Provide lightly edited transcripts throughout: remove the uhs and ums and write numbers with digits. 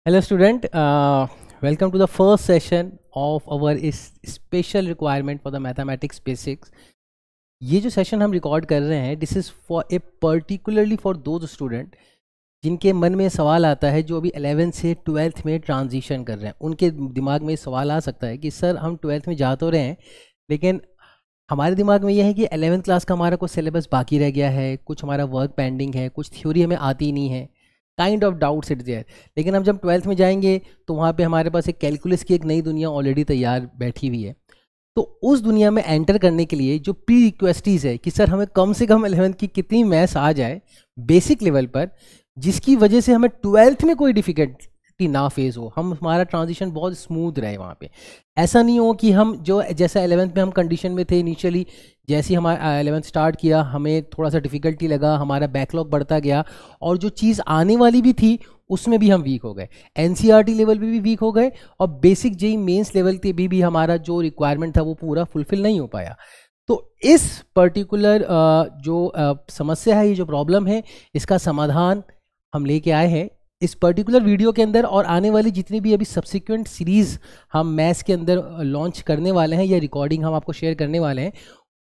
Hello student, welcome to the first session of our special requirement for the mathematics basics. ये जो session हम record कर रहे हैं this is for a particularly for those student जिनके मन में सवाल आता है जो अभी 11th से 12th में ट्रांजिशन कर रहे हैं। उनके दिमाग में सवाल आ सकता है कि सर हम 12th में जा तो रहे हैं लेकिन हमारे दिमाग में यह है कि 11th क्लास का हमारा कुछ सिलेबस बाकी रह गया है, कुछ हमारा वर्क पेंडिंग है, कुछ थ्योरी हमें आती नहीं है, kind of doubts it there. लेकिन हम जब 12th में जाएंगे तो वहाँ पे हमारे पास एक कैलकुलस की एक नई दुनिया ऑलरेडी तैयार बैठी हुई है। तो उस दुनिया में एंटर करने के लिए जो प्री रिक्वेस्टीज़ है कि सर हमें कम से कम 11th की कितनी मैथ्स आ जाए बेसिक लेवल पर, जिसकी वजह से हमें 12th में कोई डिफ़िकल्टी ना फेस हो, हम हमारा ट्रांजिशन बहुत स्मूथ रहे वहाँ पे। ऐसा नहीं हो कि हम जो जैसा 11th में हम कंडीशन में थे इनिशियली, जैसे ही हमारा 11th स्टार्ट किया हमें थोड़ा सा डिफ़िकल्टी लगा, हमारा बैकलॉग बढ़ता गया और जो चीज़ आने वाली भी थी उसमें भी हम वीक हो गए, एनसीईआरटी लेवल पे भी वीक हो गए और बेसिक जेईई मेंस लेवल पे भी हमारा जो रिक्वायरमेंट था वो पूरा फुलफिल नहीं हो पाया। तो इस पर्टिकुलर जो समस्या है, ये जो प्रॉब्लम है, इसका समाधान हम लेके आए हैं इस पर्टिकुलर वीडियो के अंदर। और आने वाली जितनी भी अभी सब्सिक्वेंट सीरीज़ हम मैथ्स के अंदर लॉन्च करने वाले हैं या रिकॉर्डिंग हम आपको शेयर करने वाले हैं,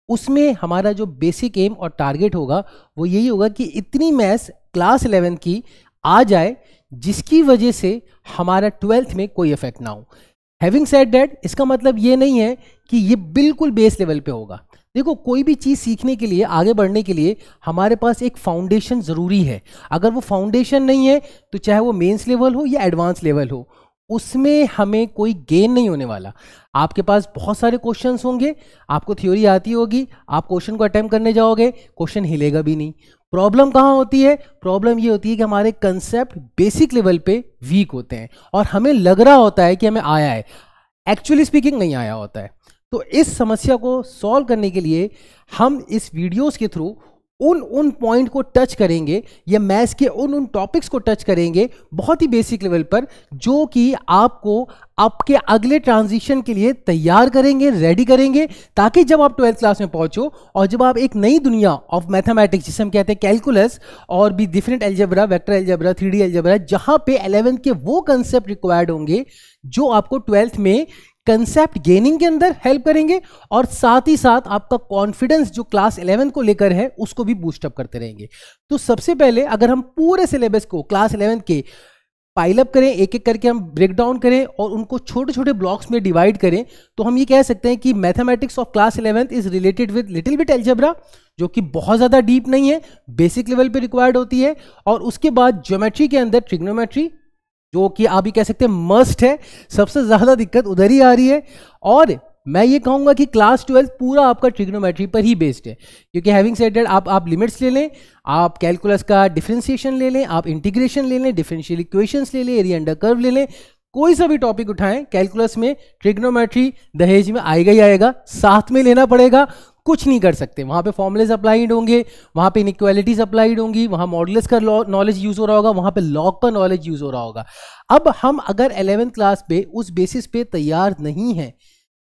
उसमें हमारा जो बेसिक एम और टारगेट होगा वो यही होगा कि इतनी मैथ्स क्लास 11 की आ जाए जिसकी वजह से हमारा 12th में कोई इफेक्ट ना हो। हैविंग सेड दैट, इसका मतलब ये नहीं है कि ये बिल्कुल बेस लेवल पे होगा। देखो, कोई भी चीज़ सीखने के लिए, आगे बढ़ने के लिए हमारे पास एक फाउंडेशन ज़रूरी है। अगर वो फाउंडेशन नहीं है तो चाहे वो मेंस लेवल हो या एडवांस लेवल हो, उसमें हमें कोई गेन नहीं होने वाला। आपके पास बहुत सारे क्वेश्चंस होंगे, आपको थ्योरी आती होगी, आप क्वेश्चन को अटेम्प्ट करने जाओगे, क्वेश्चन हिलेगा भी नहीं। प्रॉब्लम कहाँ होती है? प्रॉब्लम ये होती है कि हमारे कंसेप्ट बेसिक लेवल पे वीक होते हैं और हमें लग रहा होता है कि हमें आया है, एक्चुअली स्पीकिंग नहीं आया होता है। तो इस समस्या को सॉल्व करने के लिए हम इस वीडियोस के थ्रू उन पॉइंट को टच करेंगे या मैथ्स के उन टॉपिक्स को टच करेंगे बहुत ही बेसिक लेवल पर, जो कि आपको आपके अगले ट्रांजिशन के लिए तैयार करेंगे, रेडी करेंगे, ताकि जब आप 12th क्लास में पहुंचो और जब आप एक नई दुनिया ऑफ मैथमेटिक्स, जिसे हम कहते हैं कैलकुलस और भी different algebra, vector algebra, 3D algebra, जहां पे 11th के वो कंसेप्ट रिक्वायर्ड होंगे जो आपको 12th में कंसेप्ट गेनिंग के अंदर हेल्प करेंगे और साथ ही साथ आपका कॉन्फिडेंस जो क्लास 11 को लेकर है उसको भी बूस्टअप करते रहेंगे। तो सबसे पहले अगर हम पूरे सिलेबस को क्लास 11 के पाइलअप करें, एक एक करके हम ब्रेक डाउन करें और उनको छोटे छोटे ब्लॉक्स में डिवाइड करें, तो हम ये कह सकते हैं कि mathematics of class 11 is related with little bit algebra, जो कि बहुत ज़्यादा डीप नहीं है, बेसिक लेवल पे रिक्वायर्ड होती है। और उसके बाद ज्योमेट्री के अंदर ट्रिग्नोमेट्री, जो कि आप भी कह सकते हैं मस्ट है, सबसे ज़्यादा दिक्कत उधर ही आ रही है। और मैं ये कहूँगा कि क्लास 12 पूरा आपका ट्रिग्नोमेट्री पर ही बेस्ड है, क्योंकि हैविंग सेड दैट आप लिमिट्स ले लें, आप कैलकुलस का डिफरेंशिएशन ले लें, आप इंटीग्रेशन ले लें, डिफरेंशियल इक्वेशंस ले लें, एरिया अंडर कर्व ले लें, कोई सा भी टॉपिक उठाएं कैलकुलस में ट्रिग्नोमेट्री दहेज में आएगा ही आएगा, साथ में लेना पड़ेगा, कुछ नहीं कर सकते। वहाँ पे फॉर्मूलेज अप्लाइड होंगे, वहाँ पे इनइक्वालिटीज अप्लाइड होंगी, वहाँ मॉडुलस का नॉलेज यूज़ हो रहा होगा, वहाँ पे लॉग का नॉलेज यूज़ हो रहा होगा। अब हम अगर 11th क्लास पे उस बेसिस पे तैयार नहीं हैं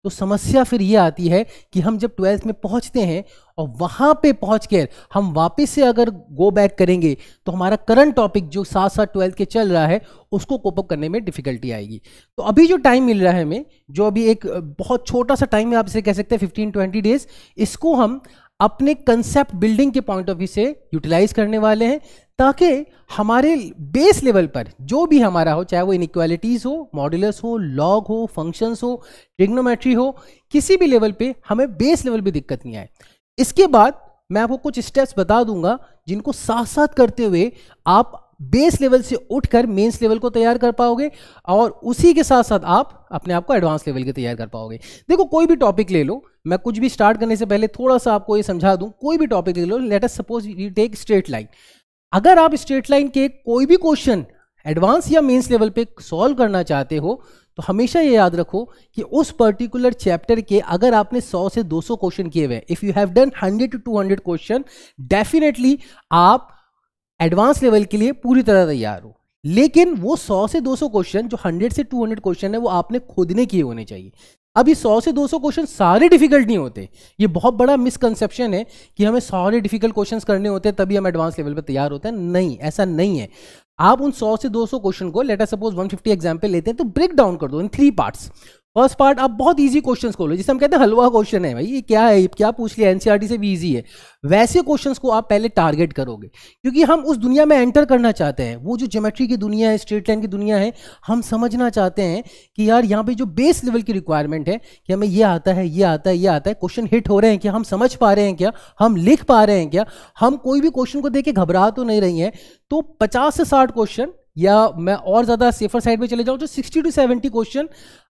तो समस्या फिर ये आती है कि हम जब 12th में पहुंचते हैं और वहाँ पे पहुंचकर हम वापस से अगर गो बैक करेंगे तो हमारा करंट टॉपिक जो साथ साथ 12th के चल रहा है उसको कोप अप करने में डिफिकल्टी आएगी। तो अभी जो टाइम मिल रहा है हमें, जो अभी एक बहुत छोटा सा टाइम है, आप इसे कह सकते हैं 15-20 डेज, इसको हम अपने कंसेप्ट बिल्डिंग के पॉइंट ऑफ व्यू से यूटिलाइज करने वाले हैं, ताकि हमारे बेस लेवल पर जो भी हमारा हो, चाहे वो इनइक्वालिटीज़ हो, मॉडुलस हो, लॉग हो, फंक्शंस हो, ट्रिग्नोमेट्री हो, किसी भी लेवल पे हमें बेस लेवल पे दिक्कत नहीं आए। इसके बाद मैं आपको कुछ स्टेप्स बता दूंगा जिनको साथ साथ करते हुए आप बेस लेवल से उठकर मेंस लेवल को तैयार कर पाओगे और उसी के साथ साथ आप अपने आप को एडवांस लेवल के तैयार कर पाओगे। देखो, कोई भी टॉपिक ले लो, मैं कुछ भी स्टार्ट करने से पहले थोड़ा सा आपको ये समझा दूं। कोई भी टॉपिक ले लो, let us suppose you take straight line. अगर आप स्ट्रेट लाइन के कोई भी क्वेश्चन एडवांस या मेंस लेवल पे सॉल्व करना चाहते हो तो हमेशा ये याद रखो कि उस पर्टिकुलर चैप्टर के अगर आपने 100 से 200 क्वेश्चन किए हुए, if you have done 100 to 200 question, definitely आप एडवांस लेवल के लिए पूरी तरह तैयार हो। लेकिन वो 100 से 200 क्वेश्चन, जो 100 से 200 क्वेश्चन है, वो आपने खुद ने किए होने चाहिए। अब ये 100 से 200 क्वेश्चन सारे डिफिकल्ट नहीं होते। ये बहुत बड़ा मिसकंसेप्शन है कि हमें सारे डिफिकल्ट क्वेश्चंस करने होते हैं तभी हम एडवांस लेवल पे तैयार होते हैं। नहीं, ऐसा नहीं है। आप उन 100 से 200 क्वेश्चन को, लेट अस सपोज 150 एग्जांपल लेते हैं, तो ब्रेक डाउन कर दो इन 3 पार्ट्स। फर्स्ट पार्ट आप बहुत इजी क्वेश्चंस को लो, जिसे हम कहते हैं हलवा क्वेश्चन है, भाई ये क्या है, क्या पूछ लिया, एनसीईआरटी से भी इजी है। वैसे क्वेश्चंस को आप पहले टारगेट करोगे, क्योंकि हम उस दुनिया में एंटर करना चाहते हैं। वो जो ज्योमेट्री की दुनिया है, स्ट्रेट लाइन की दुनिया है, हम समझना चाहते हैं कि यार यहाँ पे जो बेस लेवल की रिक्वायरमेंट है कि हमें ये आता है, ये आता है, ये आता है, क्वेश्चन हिट हो रहे हैं क्या, हम समझ पा रहे हैं क्या, हम लिख पा रहे हैं क्या, हम कोई भी क्वेश्चन को देख के घबरा तो नहीं रही हैं। तो 50 से 60 क्वेश्चन, या मैं और ज़्यादा सेफर साइड पे चले जाऊँ तो 60 to 70 क्वेश्चन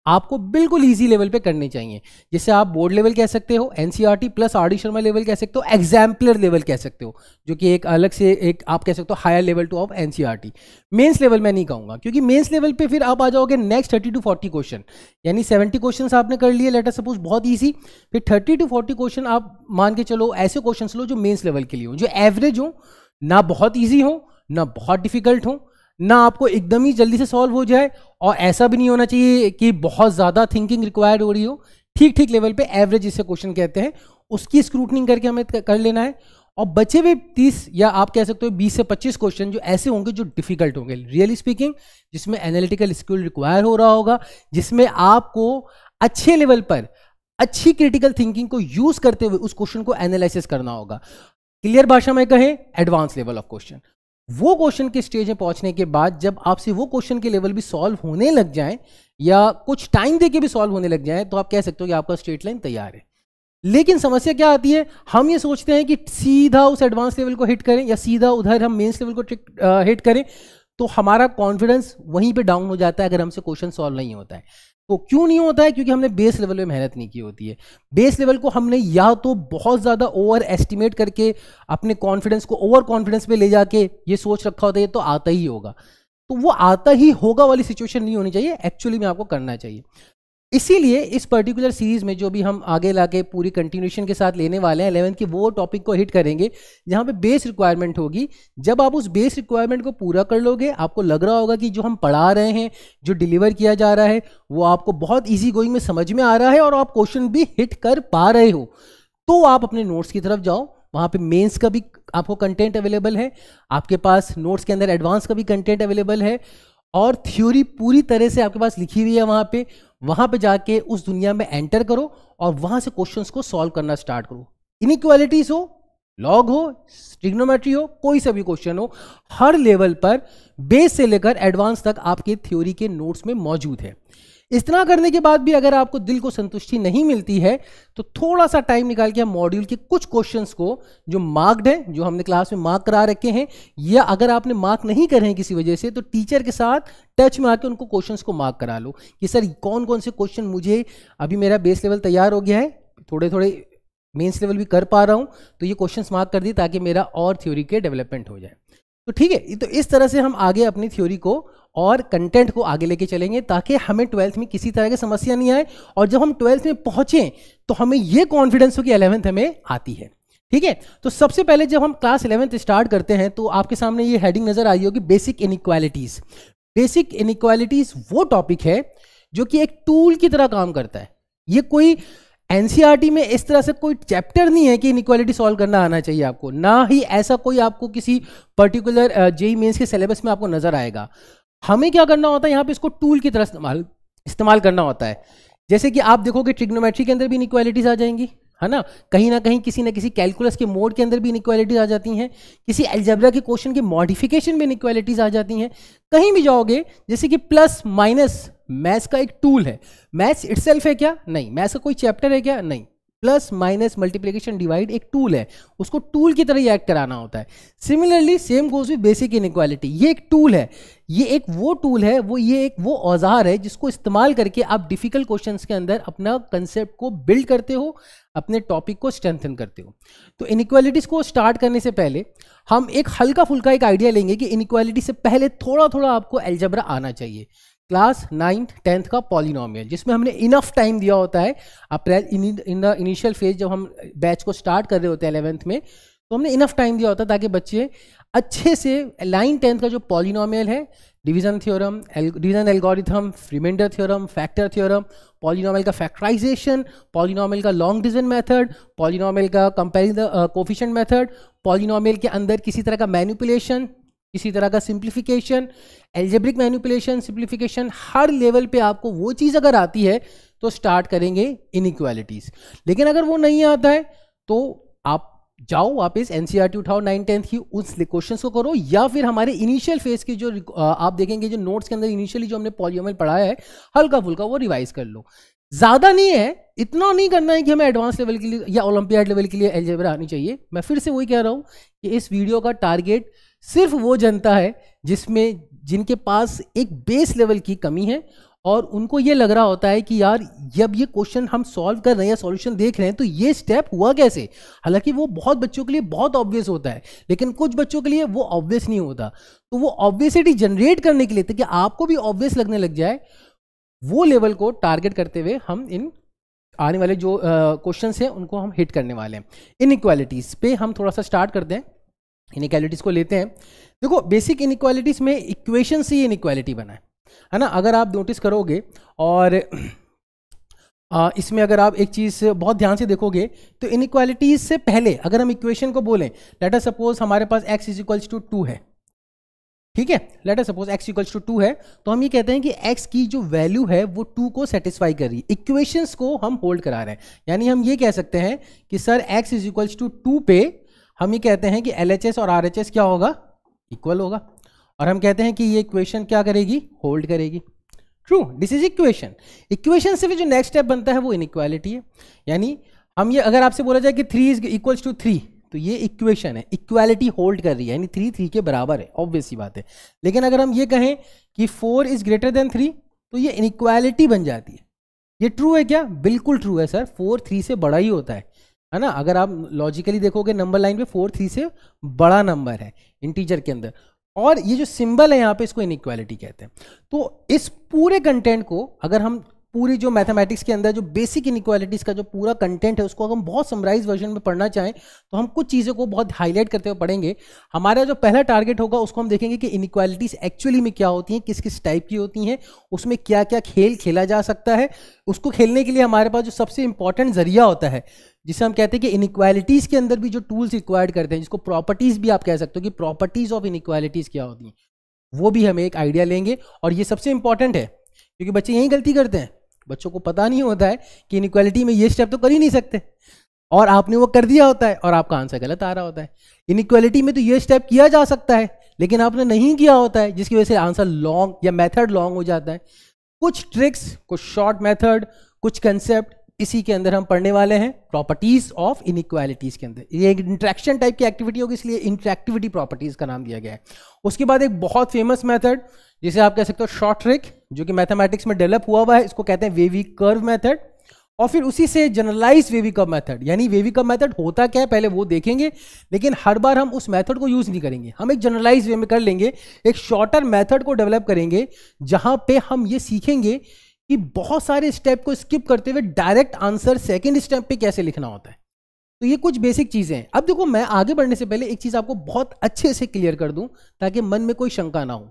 आपको बिल्कुल इजी लेवल पे करने चाहिए। जैसे आप बोर्ड लेवल कह सकते हो, NCERT plus R D Sharma level कह सकते हो, एग्जाम्पलर लेवल कह सकते हो, जो कि एक अलग से एक आप कह सकते हो higher level to of NCERT. Mains level मैं नहीं कहूँगा, क्योंकि मेंस लेवल पे फिर आप आ जाओगे नेक्स्ट 30 to 40 क्वेश्चन, यानी 70 क्वेश्चन आपने कर लिए, लेट अस सपोज बहुत ईजी, फिर 30 to 40 क्वेश्चन आप मान के चलो ऐसे क्वेश्चन लो जो मेन्स लेवल के लिए हो, जो एवरेज हो, ना बहुत ईजी हो ना बहुत डिफिकल्ट हो, ना आपको एकदम ही जल्दी से सॉल्व हो जाए, और ऐसा भी नहीं होना चाहिए कि बहुत ज़्यादा थिंकिंग रिक्वायर्ड हो रही हो। ठीक ठीक लेवल पे एवरेज जिसे क्वेश्चन कहते हैं, उसकी स्क्रूटनिंग करके हमें कर लेना है। और बचे हुए 30 या आप कह सकते हो 20 से 25 क्वेश्चन जो ऐसे होंगे जो डिफिकल्ट होंगे, रियली स्पीकिंग, जिसमें एनालिटिकल स्किल रिक्वायर हो रहा होगा, जिसमें आपको अच्छे लेवल पर अच्छी क्रिटिकल थिंकिंग को यूज करते हुए उस क्वेश्चन को एनालिसिस करना होगा। क्लियर भाषा में कहें, एडवांस लेवल ऑफ क्वेश्चन। वो क्वेश्चन के स्टेज में पहुंचने के बाद जब आपसे वो क्वेश्चन के लेवल भी सॉल्व होने लग जाए, या कुछ टाइम देके भी सॉल्व होने लग जाए, तो आप कह सकते हो कि आपका स्ट्रेट लाइन तैयार है। लेकिन समस्या क्या आती है, हम ये सोचते हैं कि सीधा उस एडवांस लेवल को हिट करें, या सीधा उधर हम मेंस लेवल को हिट करें, तो हमारा कॉन्फिडेंस वहीं पे डाउन हो जाता है अगर हमसे क्वेश्चन सॉल्व नहीं होता है। तो क्यों नहीं होता है, क्योंकि हमने बेस लेवल में मेहनत नहीं की होती है। बेस लेवल को हमने या तो बहुत ज़्यादा ओवर एस्टिमेट करके अपने कॉन्फिडेंस को ओवर कॉन्फिडेंस पे ले जाके ये सोच रखा होता है ये तो आता ही होगा, तो वो आता ही होगा वाली सिचुएशन नहीं होनी चाहिए, एक्चुअली में आपको करना चाहिए। इसीलिए इस पर्टिकुलर सीरीज में जो भी हम आगे लाके पूरी कंटिन्यूएशन के साथ लेने वाले हैं 11th के, वो टॉपिक को हिट करेंगे जहां पे बेस रिक्वायरमेंट होगी। जब आप उस बेस रिक्वायरमेंट को पूरा कर लोगे, आपको लग रहा होगा कि जो हम पढ़ा रहे हैं, जो डिलीवर किया जा रहा है, वो आपको बहुत ईजी गोइंग में समझ में आ रहा है और आप क्वेश्चन भी हिट कर पा रहे हो, तो आप अपने नोट्स की तरफ जाओ। वहाँ पे मेंस का भी आपको कंटेंट अवेलेबल है, आपके पास नोट्स के अंदर एडवांस का भी कंटेंट अवेलेबल है, और थ्योरी पूरी तरह से आपके पास लिखी हुई है। वहाँ पे जाके उस दुनिया में एंटर करो और वहाँ से क्वेश्चंस को सॉल्व करना स्टार्ट करो। इनइक्वालिटीज हो, लॉग हो, ट्रिग्नोमेट्री हो, कोई सा भी क्वेश्चन हो, हर लेवल पर बेस से लेकर एडवांस तक आपके थ्योरी के नोट्स में मौजूद है। इतना करने के बाद भी अगर आपको दिल को संतुष्टि नहीं मिलती है, तो थोड़ा सा टाइम निकाल के हम मॉड्यूल के कुछ क्वेश्चंस को जो मार्क्ड है, जो हमने क्लास में मार्क करा रखे हैं, या अगर आपने मार्क नहीं करे हैं किसी वजह से, तो टीचर के साथ टच में आके उनको क्वेश्चंस को मार्क करा लो कि सर कौन कौन से क्वेश्चन मुझे, अभी मेरा बेस लेवल तैयार हो गया है, थोड़े थोड़े मेंस लेवल भी कर पा रहा हूँ, तो ये क्वेश्चंस मार्क कर दिए ताकि मेरा और थ्योरी के डेवलपमेंट हो जाए। तो ठीक है, तो इस तरह से हम आगे अपनी थ्योरी को और कंटेंट को आगे लेके चलेंगे, ताकि हमें 12th में किसी तरह की समस्या नहीं आए, और जब हम 12th में पहुंचे तो हमें ये कॉन्फिडेंस हो कि 11th हमें आती है। ठीक है, तो सबसे पहले जब हम क्लास 11th स्टार्ट करते हैं, तो आपके सामने ये हेडिंग नजर आई होगी, बेसिक इनइक्वालिटीज। बेसिक इनइक्वालिटीज वो टॉपिक है जो कि एक टूल की तरह काम करता है। ये कोई एनसीईआरटी में इस तरह से कोई चैप्टर नहीं है कि इनइक्वालिटी सॉल्व करना आना चाहिए आपको, ना ही ऐसा कोई आपको किसी पर्टिकुलर जेईई मेंस के सिलेबस में आपको नजर आएगा। हमें क्या करना होता है, यहाँ पे इसको टूल की तरह इस्तेमाल करना होता है। जैसे कि आप देखोगे ट्रिग्नोमेट्री के अंदर भी इनइक्वालिटीज आ जाएंगी, है ना, कहीं ना कहीं किसी ना किसी कैलकुलस के मोड के अंदर भी इनइक्वालिटीज आ जाती हैं, किसी अलजेब्रा के क्वेश्चन के मॉडिफिकेशन में इनइक्वालिटीज आ जाती हैं। कहीं भी जाओगे, जैसे कि प्लस माइनस मैथ्स का एक टूल है, मैथ्स इटसेल्फ है क्या? नहीं। मैथ्स का कोई चैप्टर है क्या? नहीं। प्लस माइनस मल्टीप्लिकेशन डिवाइड एक टूल है, उसको टूल की तरह ही एक्ट कराना होता है। Similarly same goes with basic inequality, ये एक टूल है, ये एक वो टूल है, ये एक वो औजार है जिसको इस्तेमाल करके आप डिफिकल्ट क्वेश्चंस के अंदर अपना कंसेप्ट को बिल्ड करते हो, अपने टॉपिक को स्ट्रेंथन करते हो। तो इनइक्वालिटीज को स्टार्ट करने से पहले हम एक हल्का फुल्का एक आइडिया लेंगे कि इनइक्वालिटी से पहले थोड़ा थोड़ा आपको अलजेब्रा आना चाहिए। क्लास 9th 10th का पॉलिनोमियल, जिसमें हमने इनफ टाइम दिया होता है। इन द इनिशियल फेज जब हम बैच को स्टार्ट कर रहे होते हैं 11th में, तो हमने इनफ टाइम दिया होता है ताकि बच्चे अच्छे से 9 10th का जो पॉलिनोमियल है, division theorem, division algorithm, remainder theorem, factor theorem, polynomial का फैक्टराइजेशन, पॉलिनोमियल का लॉन्ग डिवीजन मेथड, पॉलिनोमियल का comparing the coefficient method, polynomial के अंदर किसी तरह का मैनिपुलेशन, किसी तरह का सिंप्लीफिकेशन, एल्जेब्रिक मैनिपुलेशन, सिंप्लीफिकेशन, हर लेवल पे आपको वो चीज़ अगर आती है तो स्टार्ट करेंगे इनइक्वालिटीज। लेकिन अगर वो नहीं आता है तो आप जाओ वापस एनसीईआरटी उठाओ 9th-10th की, उस क्वेश्चंस को करो, या फिर हमारे इनिशियल फेज की जो आप देखेंगे जो नोट्स के अंदर इनिशियली जो हमने पॉलीनोमियल पढ़ाया है हल्का फुल्का वो रिवाइज कर लो। ज़्यादा नहीं है, इतना नहीं करना है कि हमें एडवांस लेवल के लिए या ओलंपियाड लेवल के लिए अलजेब्रा आनी चाहिए। मैं फिर से वही कह रहा हूँ कि इस वीडियो का टारगेट सिर्फ वो जनता है जिनके पास एक बेस लेवल की कमी है और उनको ये लग रहा होता है कि यार जब ये क्वेश्चन हम सॉल्व कर रहे हैं या सॉल्यूशन देख रहे हैं तो ये स्टेप हुआ कैसे। हालांकि वो बहुत बच्चों के लिए बहुत ऑब्वियस होता है, लेकिन कुछ बच्चों के लिए वो ऑब्वियस नहीं होता। तो वो ऑब्वियसिटी जनरेट करने के लिए, ताकि आपको भी ऑब्वियस लगने लग जाए, वो लेवल को टारगेट करते हुए हम इन आने वाले जो क्वेश्चंस हैं उनको हम हिट करने वाले हैं। इनइक्वालिटीज पे हम थोड़ा सा स्टार्ट करते हैं, इनइक्वालिटीज को लेते हैं। देखो बेसिक इनइक्वालिटीज में इक्वेशन से ये इनइक्वालिटी बना है ना। अगर आप नोटिस करोगे और इसमें अगर आप एक चीज़ बहुत ध्यान से देखोगे तो इनइक्वालिटीज से पहले अगर हम इक्वेशन को बोलें, लेट अस सपोज हमारे पास x = 2 है, ठीक है, लेट अस सपोज x = 2 है, तो हम ये कहते हैं कि x की जो वैल्यू है वो 2 को सेटिस्फाई कर रही है। इक्वेशंस को हम होल्ड करा रहे हैं, यानी हम ये कह सकते हैं कि सर x = 2 पे हम ये कहते हैं कि LHS और RHS क्या होगा, इक्वल होगा, और हम कहते हैं कि ये इक्वेशन क्या करेगी, होल्ड करेगी। True, this is equation. Equation से भी जो नेक्स्ट स्टेप बनता है वो इनइक्वालिटी है। यानी हम ये अगर आपसे बोला जाए कि 3 = 3 तो ये इक्वेशन है, इक्वालिटी होल्ड कर रही है, यानी 3 के बराबर है, ऑब्वियस सी बात है। लेकिन अगर हम ये कहें कि 4 = 3 तो ये इनइक्वालिटी बन जाती है। ये ट्रू है क्या, बिल्कुल ट्रू है सर, 4 3 से बड़ा ही होता है ना। अगर आप लॉजिकली देखोगे नंबर लाइन पे 4 3 से बड़ा नंबर है इंटीजर के अंदर, और ये जो सिंबल है यहाँ पे इसको इनइक्वालिटी कहते हैं। तो इस पूरे कंटेंट को अगर हम पूरी जो मैथमेटिक्स के अंदर जो बेसिक इनइक्वालिटीज का जो पूरा कंटेंट है उसको अगर हम बहुत समराइज वर्जन में पढ़ना चाहें तो हम कुछ चीज़ों को बहुत हाईलाइट करते हुए पढ़ेंगे। हमारा जो पहला टारगेट होगा उसको हम देखेंगे कि इनइक्वालिटीज एक्चुअली में क्या होती हैं, किस किस टाइप की होती हैं, उसमें क्या क्या खेल खेला जा सकता है। उसको खेलने के लिए हमारे पास जो सबसे इंपॉर्टेंट जरिया होता है, जिसे हम कहते हैं कि इनइक्वालिटीज के अंदर भी जो टूल्स रिक्वायर्ड करते हैं, जिसको प्रॉपर्टीज भी आप कह सकते हो कि प्रॉपर्टीज ऑफ इनइक्वालिटीज क्या होती हैं, वो भी हमें एक आइडिया लेंगे। और ये सबसे इंपॉर्टेंट है क्योंकि बच्चे यही गलती करते हैं, बच्चों को पता नहीं होता है कि इनइक्वालिटी में ये स्टेप तो कर ही नहीं सकते, और आपने वो कर दिया होता है और आपका आंसर गलत आ रहा होता है। इनइक्वालिटी में तो ये स्टेप किया जा सकता है लेकिन आपने नहीं किया होता है, जिसकी वजह से आंसर लॉन्ग या मेथड लॉन्ग हो जाता है। कुछ ट्रिक्स, कुछ शॉर्ट मेथड, कुछ कंसेप्ट इसी के अंदर हम पढ़ने वाले हैं, प्रॉपर्टीज ऑफ इनइक्वालिटीज के अंदर। ये एक इंटरेक्शन टाइप की एक्टिविटी होगी, इसलिए इंटरेक्टिविटी प्रॉपर्टीज का नाम दिया गया है। उसके बाद एक बहुत फेमस मेथड जिसे आप कह सकते हो शॉर्ट ट्रिक, जो कि मैथमेटिक्स में डेवलप हुआ है, इसको कहते हैं वेवी कर्व मेथड। और फिर उसी से जनरलाइज वेवी कर्व मेथड, यानी वेवी कर्व मेथड होता क्या है पहले वो देखेंगे, लेकिन हर बार हम उस मेथड को यूज नहीं करेंगे, हम एक जनरलाइज वे में कर लेंगे, एक शॉर्टर मेथड को डेवलप करेंगे जहां पे हम ये सीखेंगे कि बहुत सारे स्टेप को स्किप करते हुए डायरेक्ट आंसर सेकंड स्टेप पे कैसे लिखना होता है। तो ये कुछ बेसिक चीजें हैं। अब देखो, मैं आगे बढ़ने से पहले एक चीज आपको बहुत अच्छे से क्लियर कर दूं ताकि मन में कोई शंका ना हो।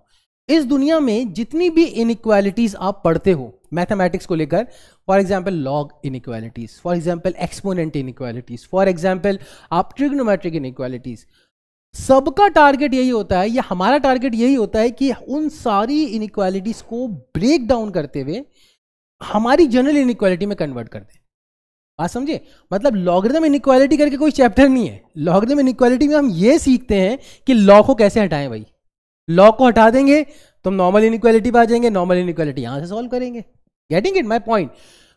इस दुनिया में जितनी भी इनइक्वालिटीज आप पढ़ते हो मैथमेटिक्स को लेकर, for example log inequalities, for example exponent inequalities, for example आप ट्रिग्नोमेट्रिक इनइक्वालिटीज, सबका टारगेट यही होता है, या हमारा टारगेट यही होता है कि उन सारी इनइक्वालिटीज को ब्रेक डाउन करते हुए हमारी जनरल इनइक्वालिटी में कन्वर्ट कर दें। बात समझे, मतलब लॉगरिथम इनइक्वालिटी करके कोई चैप्टर नहीं है। लॉगरिथम इनइक्वालिटी में हम ये सीखते हैं कि लॉग को कैसे हटाएं। भाई लॉग को हटा देंगे तो हम नॉर्मल इनइक्वालिटी पे आ जाएंगे, नॉर्मल इनइक्वालिटी यहां से सॉल्व करेंगे। Getting it my point.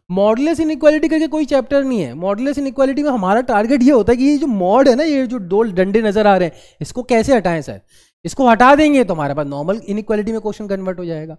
Modulus inequality करके कोई चैप्टर नहीं है। मॉडुलस इनइक्वालिटी में हमारा टारगेट ये होता है कि ये जो मॉड है ना, ये जो दो डंडे नजर आ रहे हैं, इसको कैसे हटाएं सर। इसको हटा देंगे तो हमारे पास नॉर्मल इनइक्वालिटी में क्वेश्चन कन्वर्ट हो जाएगा।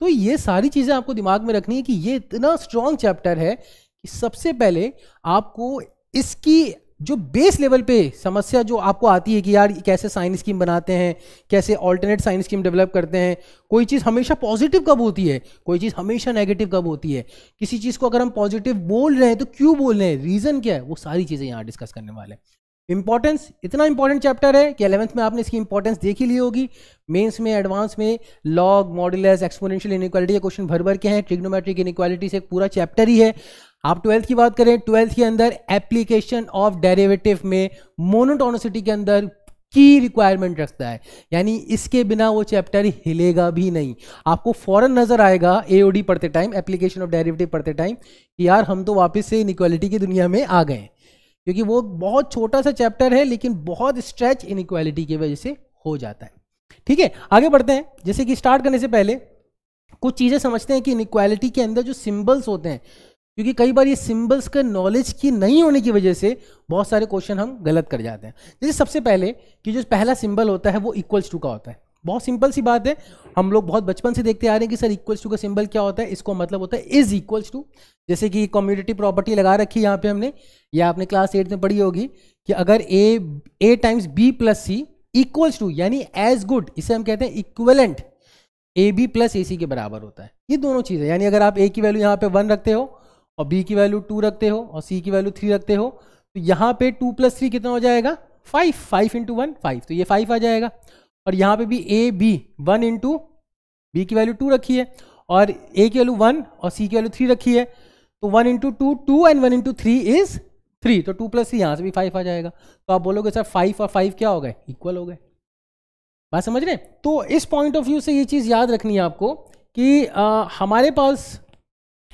तो ये सारी चीजें आपको दिमाग में रखनी है कि ये इतना स्ट्रॉन्ग चैप्टर है कि सबसे पहले आपको इसकी जो बेस लेवल पे समस्या जो आपको आती है कि यार कैसे साइन स्कीम बनाते हैं, कैसे ऑल्टरनेट साइन स्कीम डेवलप करते हैं, कोई चीज़ हमेशा पॉजिटिव कब होती है, कोई चीज़ हमेशा नेगेटिव कब होती है, किसी चीज़ को अगर हम पॉजिटिव बोल रहे हैं तो क्यों बोल रहे हैं, रीज़न क्या है, वो सारी चीज़ें यहाँ डिस्कस करने वाले हैं। इंपॉर्टेंस, इतना इंपॉर्टेंट चैप्टर है कि 11th में आपने इसकी इंपॉर्टेंस देख ही ली होगी। मेंस में, एडवांस में लॉग, मॉडुलस, एक्सपोनेंशियल इनइक्वालिटी के क्वेश्चन भर भर के हैं। ट्रिग्नोमेट्रिक इनइक्वालिटी से एक पूरा चैप्टर ही है। आप 12th की बात करें, 12th के अंदर एप्लीकेशन ऑफ डेरिवेटिव में मोनोटोनिसिटी के अंदर की रिक्वायरमेंट रखता है, यानी इसके बिना वो चैप्टर हिलेगा भी नहीं। आपको फौरन नजर आएगा एओडी पढ़ते टाइम, एप्लीकेशन ऑफ डेरिवेटिव पढ़ते टाइम, कि यार हम तो वापस से इनइक्वालिटी की दुनिया में आ गए, क्योंकि वो बहुत छोटा सा चैप्टर है लेकिन बहुत स्ट्रेच इनइक्वालिटी की वजह से हो जाता है। ठीक है, आगे बढ़ते हैं। जैसे कि स्टार्ट करने से पहले कुछ चीजें समझते हैं कि इनइक्वालिटी के अंदर जो सिंबल्स होते हैं, क्योंकि कई बार ये सिंबल्स का नॉलेज की नहीं होने की वजह से बहुत सारे क्वेश्चन हम गलत कर जाते हैं। जैसे सबसे पहले कि जो पहला सिंबल होता है वो इक्वल्स टू का होता है। बहुत सिंपल सी बात है, हम लोग बहुत बचपन से देखते आ रहे हैं कि सर इक्वल्स टू का सिंबल क्या होता है। इसको मतलब होता है इज इक्वल्स टू। जैसे कि कम्यूटेटिव प्रॉपर्टी लगा रखी है यहाँ पे हमने, या आपने क्लास 8 में पढ़ी होगी कि अगर a times b plus c equals to यानी एज गुड, इसे हम कहते हैं equivalent, a b plus a c के बराबर होता है। ये दोनों चीज़ें, यानी अगर आप ए की वैल्यू यहाँ पे 1 रखते हो और बी की वैल्यू 2 रखते हो और सी की वैल्यू 3 रखते हो, तो यहाँ पे 2 + 3 कितना हो जाएगा 5, 5 × 1 5, तो ये 5 आ जाएगा। और यहाँ पे भी ए बी 1 × बी की वैल्यू 2 रखी है और ए की वैल्यू 1 और सी की वैल्यू 3 रखी है, तो 1 × 2 2 एंड 1 × 3 इज 3, तो 2 + 3 यहाँ से भी 5 आ जाएगा। तो आप बोलोगे सर 5 और 5 क्या हो गए, इक्वल हो गए। बात समझ रहे हैं? तो इस पॉइंट ऑफ व्यू से ये चीज़ याद रखनी है आपको कि हमारे पास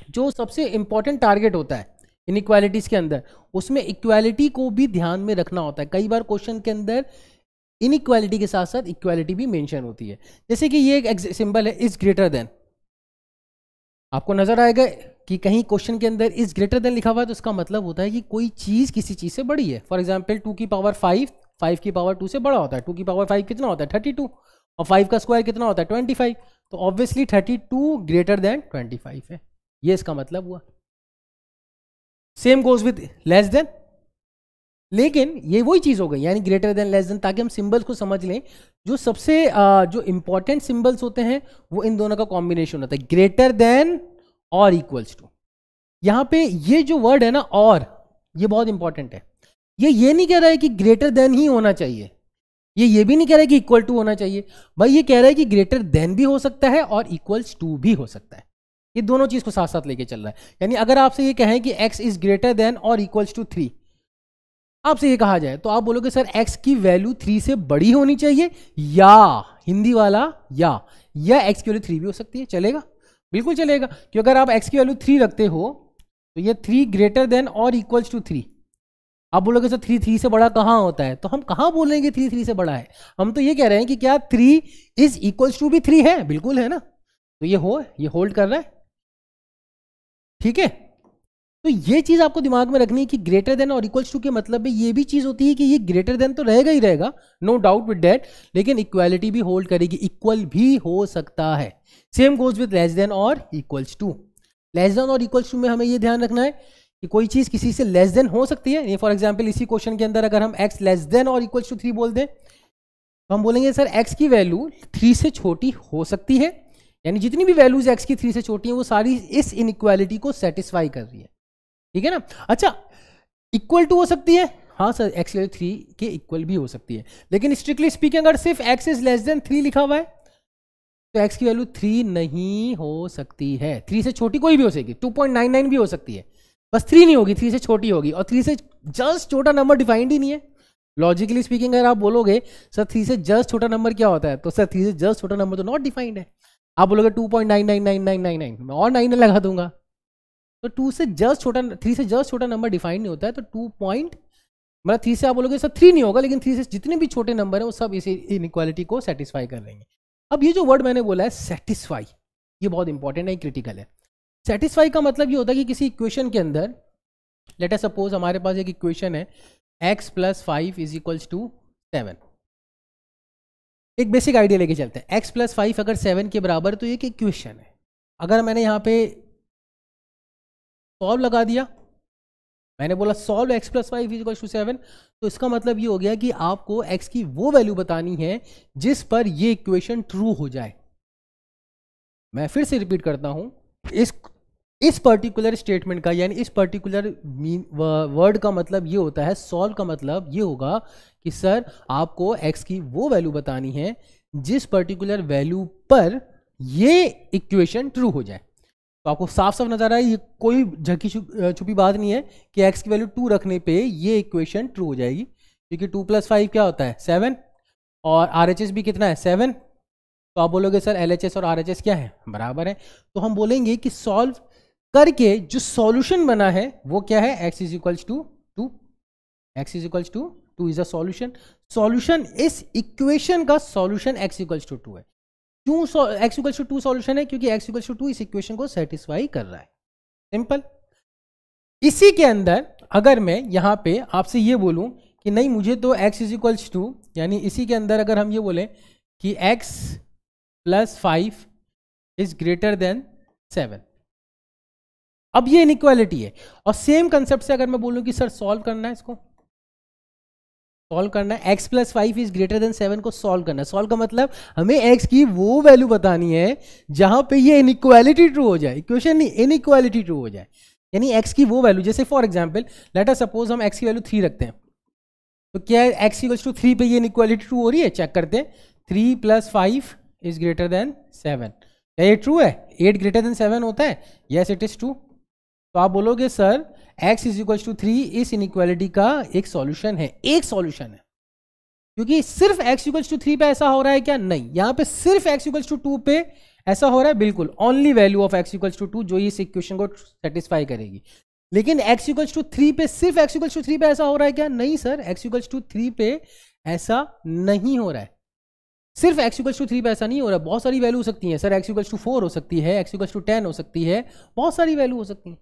जो सबसे इंपॉर्टेंट टारगेट होता है इनइक्वालिटीज़ के अंदर, उसमें इक्वालिटी को भी ध्यान में रखना होता है। कई बार क्वेश्चन के अंदर इनइक्वालिटी के साथ साथ इक्वालिटी भी मेंशन होती है। जैसे कि ये एक सिंबल है इज ग्रेटर देन, आपको नजर आएगा कि कहीं क्वेश्चन के अंदर इज ग्रेटर देन लिखा हुआ है, तो इसका मतलब होता है कि कोई चीज़ किसी चीज़ से बड़ी है। फॉर एग्जाम्पल 2 की पावर 5 5 की पावर 2 से बड़ा होता है। 2 की पावर 5 कितना होता है 32 और 5 का स्क्वायर कितना होता है 25, तो ऑब्वियसली 32 ग्रेटर देन 25 है, ये इसका मतलब हुआ। Same goes with less than, लेकिन ये वही चीज़ हो गई यानी ग्रेटर देन लेस देन, ताकि हम सिंबल्स को समझ लें। जो सबसे जो इंपॉर्टेंट सिंबल्स होते हैं वो इन दोनों का कॉम्बिनेशन होता है, ग्रेटर देन और इक्वल्स टू। यहाँ पे ये जो वर्ड है ना और, ये बहुत इंपॉर्टेंट है। ये नहीं कह रहा है कि ग्रेटर देन ही होना चाहिए, ये भी नहीं कह रहा है कि इक्वल टू होना चाहिए भाई, ये कह रहा है कि ग्रेटर देन भी हो सकता है और इक्वल्स टू भी हो सकता है। ये दोनों चीज को साथ साथ लेके चल रहा है। यानी अगर आपसे ये कहें कि x इज ग्रेटर देन और इक्वल्स टू 3, आपसे ये कहा जाए तो आप बोलोगे सर x की वैल्यू 3 से बड़ी होनी चाहिए, या हिंदी वाला या x की वैल्यू 3 भी हो सकती है, चलेगा? बिल्कुल चलेगा, क्योंकि अगर आप x की वैल्यू 3 रखते हो तो ये 3 ग्रेटर देन और इक्वल्स टू 3। आप बोलोगे सर 3 से बड़ा कहाँ होता है, तो हम कहाँ बोलेंगे 3 से बड़ा है? हम तो ये कह रहे हैं कि क्या 3 इज इक्वल्स टू भी 3 है, बिल्कुल है ना। तो ये होल्ड कर रहा है, ठीक है। तो ये चीज आपको दिमाग में रखनी है कि ग्रेटर देन और इक्वल्स टू के मतलब में ये भी चीज होती है कि ये ग्रेटर देन तो रहेगा ही रहेगा, नो डाउट विद दैट, लेकिन इक्वालिटी भी होल्ड करेगी, इक्वल भी हो सकता है। Same goes with less than और इक्वल्स टू। लेस देन और इक्वल्स टू में हमें ये ध्यान रखना है कि कोई चीज किसी से लेस देन हो सकती है। ये फॉर एग्जाम्पल इसी क्वेश्चन के अंदर अगर हम x लेस देन और इक्वल्स टू 3 बोल दें तो हम बोलेंगे सर x की वैल्यू 3 से छोटी हो सकती है, यानी जितनी भी वैल्यूज x की 3 से छोटी हैं वो सारी इस इनइक्वालिटी को सेटिस्फाई कर रही है, ठीक है ना। अच्छा, इक्वल टू हो सकती है, हाँ सर x की वैल्यू 3 के इक्वल भी हो सकती है, लेकिन स्ट्रिक्टली स्पीकिंग अगर सिर्फ x इज लेस देन 3 लिखा हुआ है तो x की वैल्यू 3 नहीं हो सकती है। 3 से छोटी कोई भी हो सकती है, 2.99 भी हो सकती है, बस 3 नहीं होगी, 3 से छोटी होगी। और 3 से जस्ट छोटा नंबर डिफाइंड ही नहीं है। लॉजिकली स्पीकिंग अगर आप बोलोगे सर 3 से जस्ट छोटा नंबर क्या होता है, तो सर 3 से जस्ट छोटा नंबर तो नॉट डिफाइंड है। आप बोलोगे 2.999999, मैं और 9 लगा दूंगा, तो 2 से जस्ट छोटा, 3 से जस्ट छोटा नंबर डिफाइंड नहीं होता है, तो 2 पॉइंट मतलब 3 से आप बोलोगे सर 3 नहीं होगा, लेकिन 3 से जितने भी छोटे नंबर है वो सब इस इनइक्वालिटी को सेटिस्फाई कर लेंगे। अब ये जो वर्ड मैंने बोला है सेटिस्फाई, ये बहुत इंपॉर्टेंट है, क्रिटिकल है। सेटिस्फाई का मतलब ये होता है कि किसी इक्वेशन के अंदर, लेट अस सपोज हमारे पास एक इक्वेशन है x + 5 = 7। एक बेसिक आइडिया लेके चलते हैं। x + 5 अगर 7 के बराबर तो ये एक इक्वेशन है। अगर मैंने यहाँ पे सॉल्व लगा दिया, मैंने बोला सॉल्व x + 5 = 7, तो इसका मतलब ये हो गया कि आपको x की वो वैल्यू बतानी है जिस पर ये इक्वेशन ट्रू हो जाए। मैं फिर से रिपीट करता हूं, इस पर्टिकुलर स्टेटमेंट का यानी इस पर्टिकुलर वर्ड का मतलब ये होता है, सॉल्व का मतलब ये होगा कि सर आपको x की वो वैल्यू बतानी है जिस पर्टिकुलर वैल्यू पर ये इक्वेशन ट्रू हो जाए। तो आपको साफ साफ नजर आ रहा है, ये कोई झकी छुपी बात नहीं है कि x की वैल्यू 2 रखने पे ये इक्वेशन ट्रू हो जाएगी, क्योंकि 2 + 5 क्या होता है 7, और RHS भी कितना है 7, तो आप बोलोगे सर LHS और RHS क्या है, बराबर है। तो हम बोलेंगे कि सॉल्व करके जो सॉल्यूशन बना है वो क्या है, x is equals to 2, x is equals to 2 is a solution. Solution इस इक्वेशन का सॉल्यूशन x इक्वल्स टू 2 है। क्यों x इक्वल्स टू 2 सॉल्यूशन है, क्योंकि x इक्वल्स टू 2 इस इक्वेशन को सेटिस्फाई कर रहा है, सिंपल। इसी के अंदर अगर मैं यहां पे आपसे ये बोलूं कि नहीं मुझे तो x इज इक्वल्स टू, यानी इसी के अंदर अगर हम ये बोलें कि x plus 5 is greater then 7, अब ये इनइक्वालिटी है। और सेम कंसेप्ट से अगर मैं बोलूं कि सर सॉल्व करना है, इसको सॉल्व करना है, x plus 5 is greater then 7 को सॉल्व करना है। सॉल्व का मतलब हमें x की वो वैल्यू बतानी है जहां पे ये इनइक्वालिटी ट्रू हो जाए, इक्वेशन नहीं, इनइक्वालिटी ट्रू हो जाए, यानी x की वो वैल्यू। जैसे for example let us suppose हम x की वैल्यू 3 रखते हैं, तो क्या है x इक्वल्स टू 3 पे ये इनइक्वालिटी ट्रू हो रही है, चेक करते हैं। 3 प्लस 5 इज ग्रेटर देन 7, क्या ये ट्रू है? 8 ग्रेटर देन 7 होता है, यस इट इज ट्रू। तो आप बोलोगे sir x is equals to 3 इस इनइक्वालिटी का एक सॉल्यूशन है, एक सॉल्यूशन है। क्योंकि सिर्फ x इक्वल्स टू 3 पे ऐसा हो रहा है क्या? नहीं, यहां पे सिर्फ x इक्वल्स टू 2 पे ऐसा हो रहा है, बिल्कुल only value of x equals to 2 जो इस इक्वेशन को सेटिस्फाई करेगी। लेकिन x इक्वल्स टू 3 पे सिर्फ x इक्वल्स टू 3 पे ऐसा हो रहा है क्या? नहीं सर, x इक्वल्स टू 3 पे ऐसा नहीं हो रहा है, सिर्फ x इक्वल्स टू 3 पे ऐसा नहीं हो रहा है। बहुत सारी वैल्यू हो सकती है सर, x इक्वल्स टू 4 हो सकती है, x इक्वल्स टू 10 हो सकती है, बहुत सारी वैल्यू हो सकती है।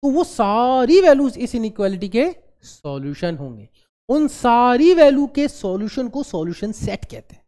तो वो सारी वैल्यूज इस इनइक्वालिटी के सॉल्यूशन होंगे। उन सारी वैल्यू के सॉल्यूशन को सॉल्यूशन सेट कहते हैं।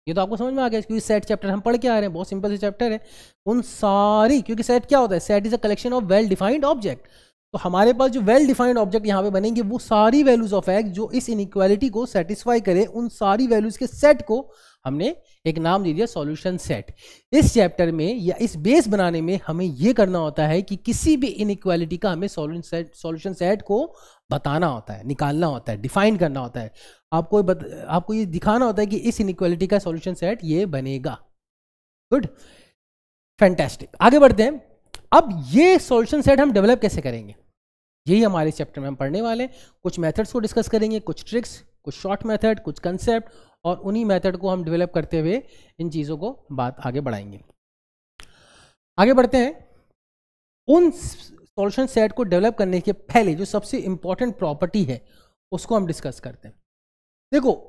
ये तो आपको समझ में आ गया, क्योंकि सेट चैप्टर हम पढ़ के आ रहे हैं, बहुत सिंपल से चैप्टर है। उन सारी, क्योंकि सेट क्या होता है, set is a collection of well defined object. तो हमारे पास जो वेल डिफाइंड ऑब्जेक्ट यहाँ पे बनेंगे वो सारी वैल्यूज ऑफ एक्स जो इस इनइक्वालिटी को सेटिस्फाई करे, उन सारी वैल्यूज के सेट को हमने एक नाम दे दिया सॉल्यूशन सेट। इस चैप्टर में या इस बेस बनाने में हमें यह करना होता है कि किसी भी इनइक्वालिटी का हमें सॉल्यूशन सेट को बताना होता है, निकालना होता है, डिफाइन करना होता है। आपको ये दिखाना होता है कि इस इनइक्वालिटी का सॉल्यूशन सेट ये बनेगा। Good, fantastic. आगे बढ़ते हैं। अब ये सॉल्यूशन सेट हम डेवलप कैसे करेंगे, यही हमारे इस चैप्टर में हम पढ़ने वाले हैं। कुछ मेथड्स को डिस्कस करेंगे, कुछ ट्रिक्स, कुछ शॉर्ट मेथड, कुछ कंसेप्ट, और उन्हीं मेथड को हम डेवलप करते हुए इन चीज़ों को बात आगे बढ़ाएंगे। आगे बढ़ते हैं। उन सॉल्यूशन सेट को डेवलप करने के पहले जो सबसे इंपॉर्टेंट प्रॉपर्टी है उसको हम डिस्कस करते हैं। देखो,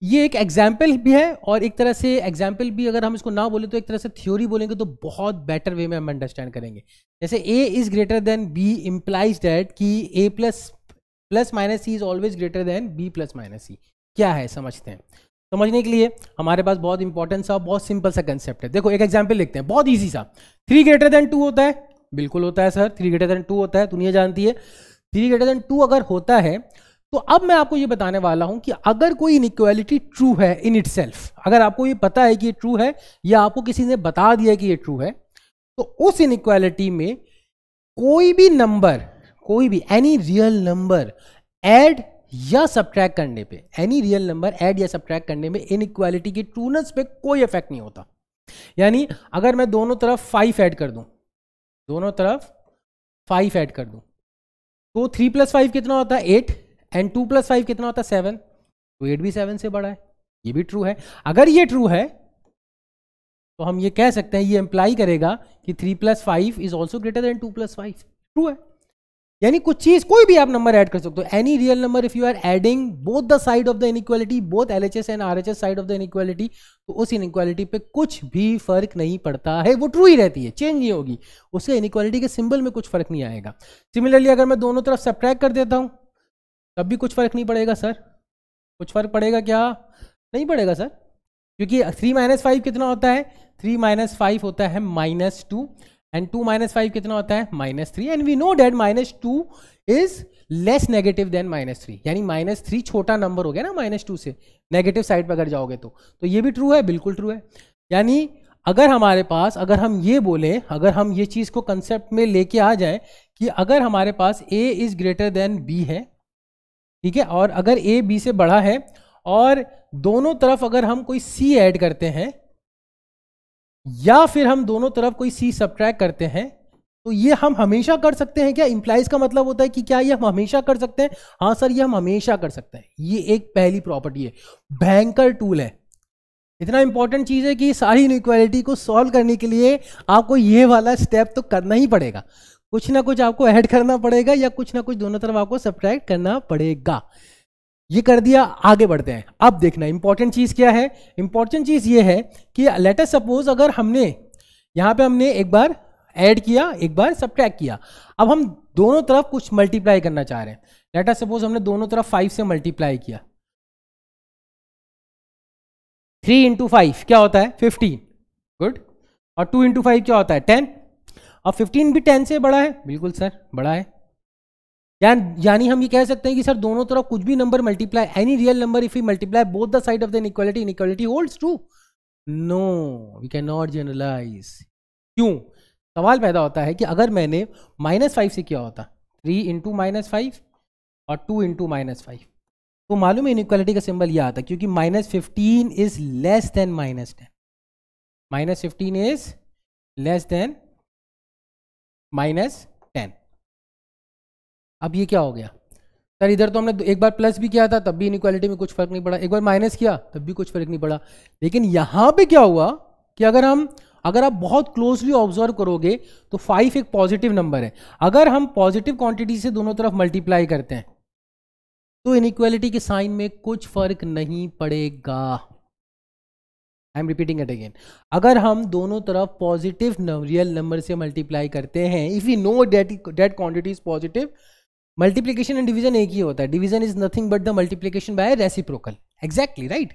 ये एक एग्जाम्पल भी है, और एक तरह से एग्जाम्पल भी अगर हम इसको ना बोले तो एक तरह से थ्योरी बोलेंगे तो बहुत बेटर वे में हम अंडरस्टैंड करेंगे। जैसे a is greater than b implies that कि a plus minus c is always greater than b plus minus c. क्या है समझते हैं। समझने के लिए हमारे पास बहुत इंपॉर्टेंट सा, बहुत सिंपल सा कंसेप्ट है। देखो एक एग्जाम्पल लिखते हैं, बहुत ईजी सा। 3 ग्रेटर देन 2 होता है, बिल्कुल होता है सर, 3 ग्रेटर देन 2 होता है, दुनिया जानती है। 3 ग्रेटर देन 2 अगर होता है तो अब मैं आपको ये बताने वाला हूं कि अगर कोई इनइक्वालिटी ट्रू है इन इटसेल्फ, अगर आपको ये पता है कि ये ट्रू है या आपको किसी ने बता दिया कि ये ट्रू है, तो उस इनइक्वालिटी में कोई भी नंबर, कोई भी एनी रियल नंबर ऐड या सब्ट्रैक्ट करने पे, एनी रियल नंबर ऐड या सब्ट्रैक्ट करने में इनइक्वालिटी की ट्रूनेस पे कोई इफेक्ट नहीं होता। यानी अगर मैं दोनों तरफ 5 ऐड कर दूं, दोनों तरफ 5 ऐड कर दूं, तो 3 प्लस 5 कितना होता है 8, एंड 2 प्लस 5 कितना होता है 7, तो 8 भी 7 से बड़ा है, ये भी ट्रू है। अगर ये ट्रू है तो हम ये कह सकते हैं, ये इंप्लाई करेगा कि 3 plus 5 is also greater than 2 plus 5, true है। यानी कुछ चीज, कोई भी आप नंबर ऐड कर सकते हो, any real number if you are adding both the side of the inequality, both LHS and RHS side of the inequality, तो उस इनइक्वालिटी पे कुछ भी फर्क नहीं पड़ता है, वो ट्रू ही रहती है, चेंज नहीं होगी, उससे इनइक्वालिटी के सिंबल में कुछ फर्क नहीं आएगा। सिमिलरली अगर मैं दोनों तरफ सब्ट्रैक्ट कर देता हूं तब भी कुछ फर्क नहीं पड़ेगा सर, कुछ फर्क पड़ेगा क्या? नहीं पड़ेगा सर, क्योंकि 3 माइनस 5 कितना होता है, 3 माइनस 5 होता है -2, एंड 2 माइनस 5 कितना होता है -3, and we know that -2 is less negative than -3, यानी -3 छोटा नंबर हो गया ना -2 से, नेगेटिव साइड पर अगर जाओगे तो ये भी ट्रू है, बिल्कुल ट्रू है। यानी अगर हमारे पास, अगर हम ये बोले, अगर हम ये चीज को कंसेप्ट में लेके आ जाए कि अगर हमारे पास a is greater than b है, ठीक है, और अगर a b से बड़ा है, और दोनों तरफ अगर हम कोई c ऐड करते हैं या फिर हम दोनों तरफ कोई c सब्ट्रैक्ट करते हैं, तो ये हम हमेशा कर सकते हैं क्या? इंप्लाइज का मतलब होता है कि क्या ये हम हमेशा कर सकते हैं? हाँ सर, ये हम हमेशा कर सकते हैं। ये एक पहली प्रॉपर्टी है, भयंकर टूल है, इतना इंपॉर्टेंट चीज है कि सारी इनइक्वालिटी को सॉल्व करने के लिए आपको ये वाला स्टेप तो करना ही पड़ेगा, कुछ ना कुछ आपको ऐड करना पड़ेगा या कुछ ना कुछ दोनों तरफ आपको सब्ट्रैक्ट करना पड़ेगा। ये कर दिया, आगे बढ़ते हैं। अब देखना इंपॉर्टेंट चीज क्या है। इंपॉर्टेंट चीज ये है कि लेट अस सपोज अगर हमने यहां पे हमने एक बार ऐड किया, एक बार सब्ट्रैक्ट किया, अब हम दोनों तरफ कुछ मल्टीप्लाई करना चाह रहे हैं। लेट अस सपोज हमने दोनों तरफ 5 से मल्टीप्लाई किया, 3 इंटू 5 क्या होता है? 15, गुड। और 2 इंटू 5 क्या होता है? 10। अब 15 भी 10 से बड़ा है? बिल्कुल सर, बड़ा है। यानी हम ये कह सकते हैं कि सर दोनों तरफ कुछ भी number multiply, any real number if we multiply both the side of the inequality, inequality holds true. No, we can not generalize. क्यों? सवाल पैदा होता है कि अगर मैंने -5 से किया होता, 3 इंटू -5 और 2 इंटू -5, तो मालूम है इनइक्वालिटी का सिंबल यह आता, क्योंकि -15 is less then -10, -15 is less then -10। अब ये क्या हो गया सर? इधर तो हमने एक बार प्लस भी किया था तब भी इनइक्वालिटी में कुछ फर्क नहीं पड़ा, एक बार माइनस किया तब भी कुछ फर्क नहीं पड़ा। लेकिन यहां पे क्या हुआ कि अगर आप बहुत क्लोजली ऑब्जर्व करोगे तो 5 एक पॉजिटिव नंबर है। अगर हम पॉजिटिव क्वांटिटी से दोनों तरफ मल्टीप्लाई करते हैं तो इनइक्वालिटी के साइन में कुछ फर्क नहीं पड़ेगा। I am repeating it again, अगर हम दोनों तरफ पॉजिटिव रियल नंबर से मल्टीप्लाई करते हैं, if we know that quantity is positive, multiplication and division एक ही होता है। Division is nothing but the multiplication by reciprocal, exactly right.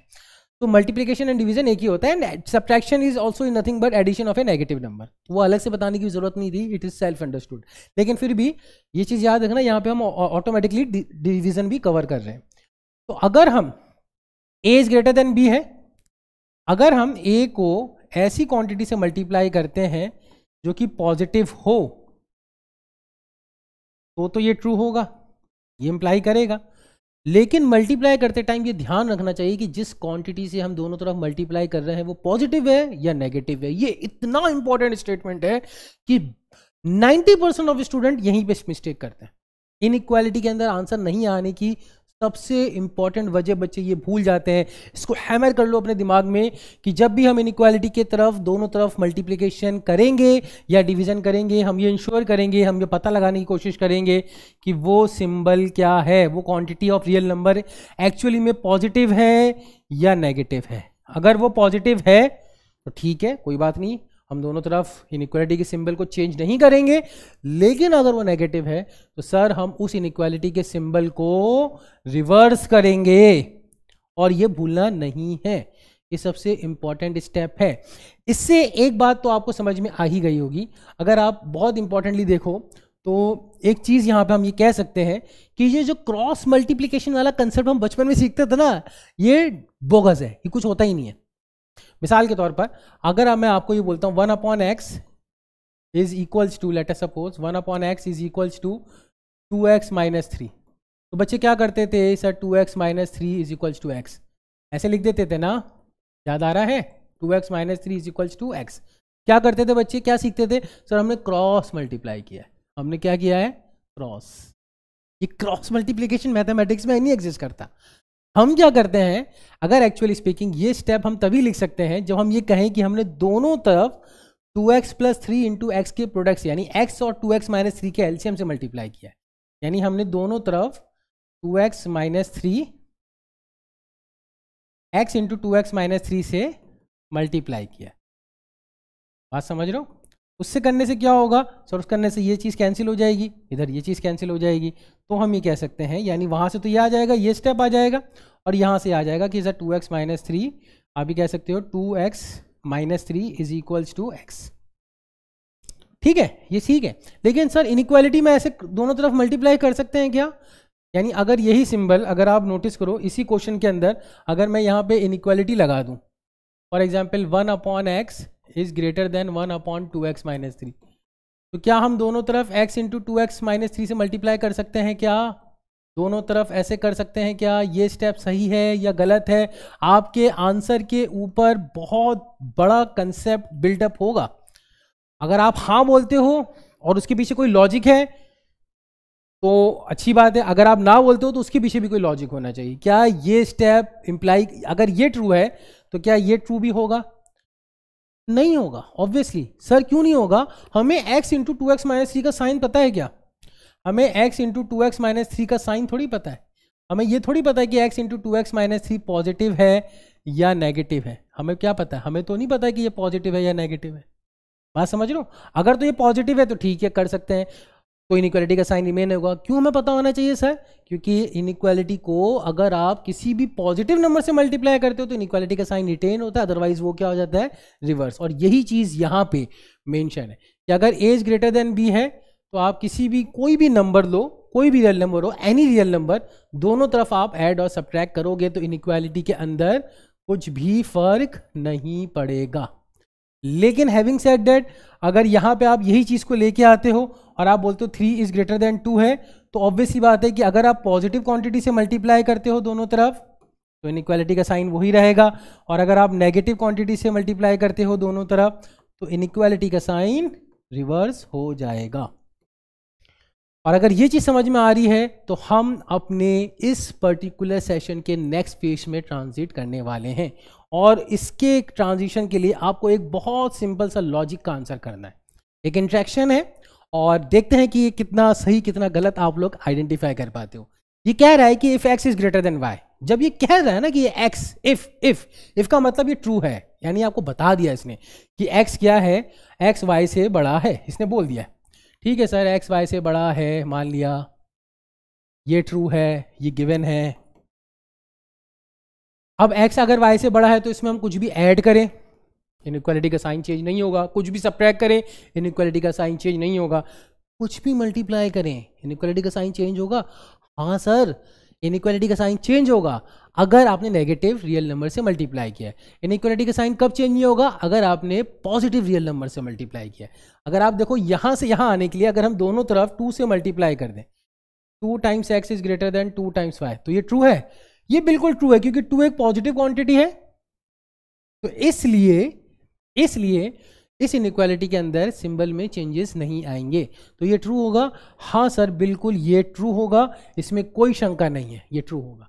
तो मल्टीप्लिकेशन एंड डिवीजन एक ही होता है, and subtraction is also nothing but addition of a negative number. वो अलग से बताने की जरूरत नहीं थी, इट इज सेल्फ अंडरस्टूड। लेकिन फिर भी ये चीज याद रखना, यहाँ पे हम ऑटोमेटिकली डिवीजन भी कवर कर रहे हैं। तो अगर हम ए इज ग्रेटर देन बी है, अगर हम ए को ऐसी क्वांटिटी से मल्टीप्लाई करते हैं जो कि पॉजिटिव हो तो ये ट्रू होगा, ये इंप्लाई करेगा। लेकिन मल्टीप्लाई करते टाइम ये ध्यान रखना चाहिए कि जिस क्वांटिटी से हम दोनों तरफ मल्टीप्लाई कर रहे हैं वो पॉजिटिव है या नेगेटिव है। ये इतना इंपॉर्टेंट स्टेटमेंट है कि 90% ऑफ स्टूडेंट यहीं पे मिस्टेक करते हैं। इनइक्वालिटी के अंदर आंसर नहीं आने की सबसे इंपॉर्टेंट वजह बच्चे ये भूल जाते हैं। इसको हैमर कर लो अपने दिमाग में कि जब भी हम इनइक्वालिटी के तरफ दोनों तरफ मल्टीप्लिकेशन करेंगे या डिवीजन करेंगे, हम ये इंश्योर करेंगे, हम ये पता लगाने की कोशिश करेंगे कि वो सिंबल क्या है, वो quantity of real number actually में पॉजिटिव है या नेगेटिव है। अगर वो पॉजिटिव है तो ठीक है, कोई बात नहीं, हम दोनों तरफ इनइक्वालिटी के सिंबल को चेंज नहीं करेंगे। लेकिन अगर वो नेगेटिव है तो सर हम उस इनइक्वालिटी के सिंबल को रिवर्स करेंगे, और ये भूलना नहीं है। ये सबसे इंपॉर्टेंट स्टेप है। इससे एक बात तो आपको समझ में आ ही गई होगी। अगर आप बहुत इंपॉर्टेंटली देखो तो एक चीज यहां पे हम ये कह सकते हैं कि ये जो क्रॉस मल्टीप्लिकेशन वाला कंसेप्ट हम बचपन में सीखते थे ना, ये बोगस है, ये कुछ होता ही नहीं है। मिसाल के तौर पर अगर मैं आपको ये बोलता हूँ 1/x is equals to, let us suppose 1/x is equals to 2x - 3, तो बच्चे क्या करते थे sir? 2x - 3 is equals to x, ऐसे लिख देते थे ना, याद आ रहा है? 2x - 3 is equals to x। क्या करते थे बच्चे, क्या सीखते थे? सर हमने क्रॉस मल्टीप्लाई किया है। हमने क्या किया है? क्रॉस। ये क्रॉस मल्टीप्लिकेशन मैथमेटिक्स में नहीं एग्जिस्ट करता। हम क्या करते हैं, अगर एक्चुअली स्पीकिंग ये स्टेप हम तभी लिख सकते हैं जब हम ये कहें कि हमने दोनों तरफ 2x + 3 इंटू एक्स के प्रोडक्ट्स यानी x और 2x - 3 के एलसीएम से मल्टीप्लाई किया है। यानी हमने दोनों तरफ 2x - 3 x इंटू 2x - 3 से मल्टीप्लाई किया। बात समझ रहे हो? उससे करने से क्या होगा सर? उस करने से ये चीज़ कैंसिल हो जाएगी, इधर ये चीज़ कैंसिल हो जाएगी, तो हम ये कह सकते हैं, यानी वहाँ से तो ये आ जाएगा, ये स्टेप आ जाएगा, और यहाँ से आ जाएगा कि सर 2x - 3, आप भी कह सकते हो 2x - 3 is equals to x। ठीक है, ये ठीक है। लेकिन सर इनइक्वालिटी में ऐसे दोनों तरफ मल्टीप्लाई कर सकते हैं क्या? यानी अगर यही सिंबल, अगर आप नोटिस करो इसी क्वेश्चन के अंदर, अगर मैं यहाँ पे इनइक्वालिटी लगा दूँ, for example 1/x is greater then 1/2x - 3, तो क्या हम दोनों तरफ x इंटू 2x - 3 से मल्टीप्लाई कर सकते हैं क्या? दोनों तरफ ऐसे कर सकते हैं क्या? ये स्टेप सही है या गलत है? आपके आंसर के ऊपर बहुत बड़ा कंसेप्ट बिल्डअप होगा। अगर आप हाँ बोलते हो और उसके पीछे कोई लॉजिक है तो अच्छी बात है, अगर आप ना बोलते हो तो उसके पीछे भी कोई लॉजिक होना चाहिए। क्या ये स्टेप इंप्लाई, अगर ये ट्रू है तो क्या ये ट्रू भी होगा? नहीं होगा ऑब्वियसली। सर क्यों नहीं होगा? हमें x into two x minus three का साइन पता है क्या? हमें x into two x minus three का साइन थोड़ी पता है। हमें ये थोड़ी पता है कि x into two x minus three positive है या नेगेटिव है। हमें क्या पता है? हमें तो नहीं पता कि ये पॉजिटिव है या नेगेटिव है। बात समझ रहे हो? अगर तो ये पॉजिटिव है तो ठीक है, कर सकते हैं, तो इनइक्वालिटी का साइन रिमेन होगा। क्यों हमें पता होना चाहिए सर? क्योंकि इनइक्वालिटी को अगर आप किसी भी पॉजिटिव नंबर से मल्टीप्लाई करते हो तो इनइक्वालिटी का साइन रिटेन होता है, अदरवाइज वो क्या हो जाता है? रिवर्स। और यही चीज यहाँ पे मेंशन है कि अगर एज ग्रेटर देन बी है तो आप किसी भी कोई भी नंबर लो, कोई भी रियल नंबर हो, एनी रियल नंबर, दोनों तरफ आप ऐड और सब्ट्रैक्ट करोगे तो इनइक्वालिटी के अंदर कुछ भी फर्क नहीं पड़ेगा। लेकिन हैविंग सेड दैट, अगर यहाँ पे आप यही चीज को लेके आते हो और आप बोलते हो 3 इज ग्रेटर देन 2 है, तो ऑब्वियस सी बात है कि अगर आप पॉजिटिव क्वांटिटी से मल्टीप्लाई करते हो दोनों तरफ तो इनइक्वालिटी का साइन वही रहेगा, और अगर आप नेगेटिव क्वांटिटी से मल्टीप्लाई करते हो दोनों तरफ तो इनइक्वालिटी का साइन रिवर्स हो जाएगा। और अगर ये चीज समझ में आ रही है तो हम अपने इस पर्टिकुलर सेशन के नेक्स्ट फेज में ट्रांजिट करने वाले हैं, और इसके ट्रांजिशन के लिए आपको एक बहुत सिंपल सा लॉजिक का आंसर करना है। एक इंट्रैक्शन है और देखते हैं कि ये कितना सही कितना गलत आप लोग आइडेंटिफाई कर पाते हो। ये कह रहा है कि if x is greater then y। जब ये कह रहा है ना कि ये x इफ का मतलब ये ट्रू है, यानी आपको बता दिया इसने कि x क्या है, x y से बड़ा है, इसने बोल दिया। ठीक है सर, x y से बड़ा है, मान लिया ये ट्रू है, ये गिवन है। अब x अगर y से बड़ा है तो इसमें हम कुछ भी ऐड करें, इनइक्वालिटी का साइन चेंज नहीं होगा। कुछ भी सब्ट्रैक्ट करें, इनइक्वालिटी का साइन चेंज नहीं होगा। कुछ भी मल्टीप्लाई करें, इनइक्वालिटी का साइन चेंज होगा। हाँ सर, इनइक्वालिटी का साइन चेंज होगा अगर आपने नेगेटिव रियल नंबर से मल्टीप्लाई किया है। इनइक्वालिटी का साइन कब चेंज नहीं होगा? अगर आपने पॉजिटिव रियल नंबर से मल्टीप्लाई किया है। अगर आप देखो यहाँ से यहाँ आने के लिए अगर हम दोनों तरफ 2 से मल्टीप्लाई कर दें, 2 times x is greater then 2 times y, तो ये ट्रू है। ये बिल्कुल ट्रू है क्योंकि 2 एक पॉजिटिव क्वांटिटी है। तो इसलिए इस इनइक्वालिटी के अंदर सिंबल में चेंजेस नहीं आएंगे, तो ये ट्रू होगा। हाँ सर बिल्कुल ये ट्रू होगा, इसमें कोई शंका नहीं है, ये ट्रू होगा।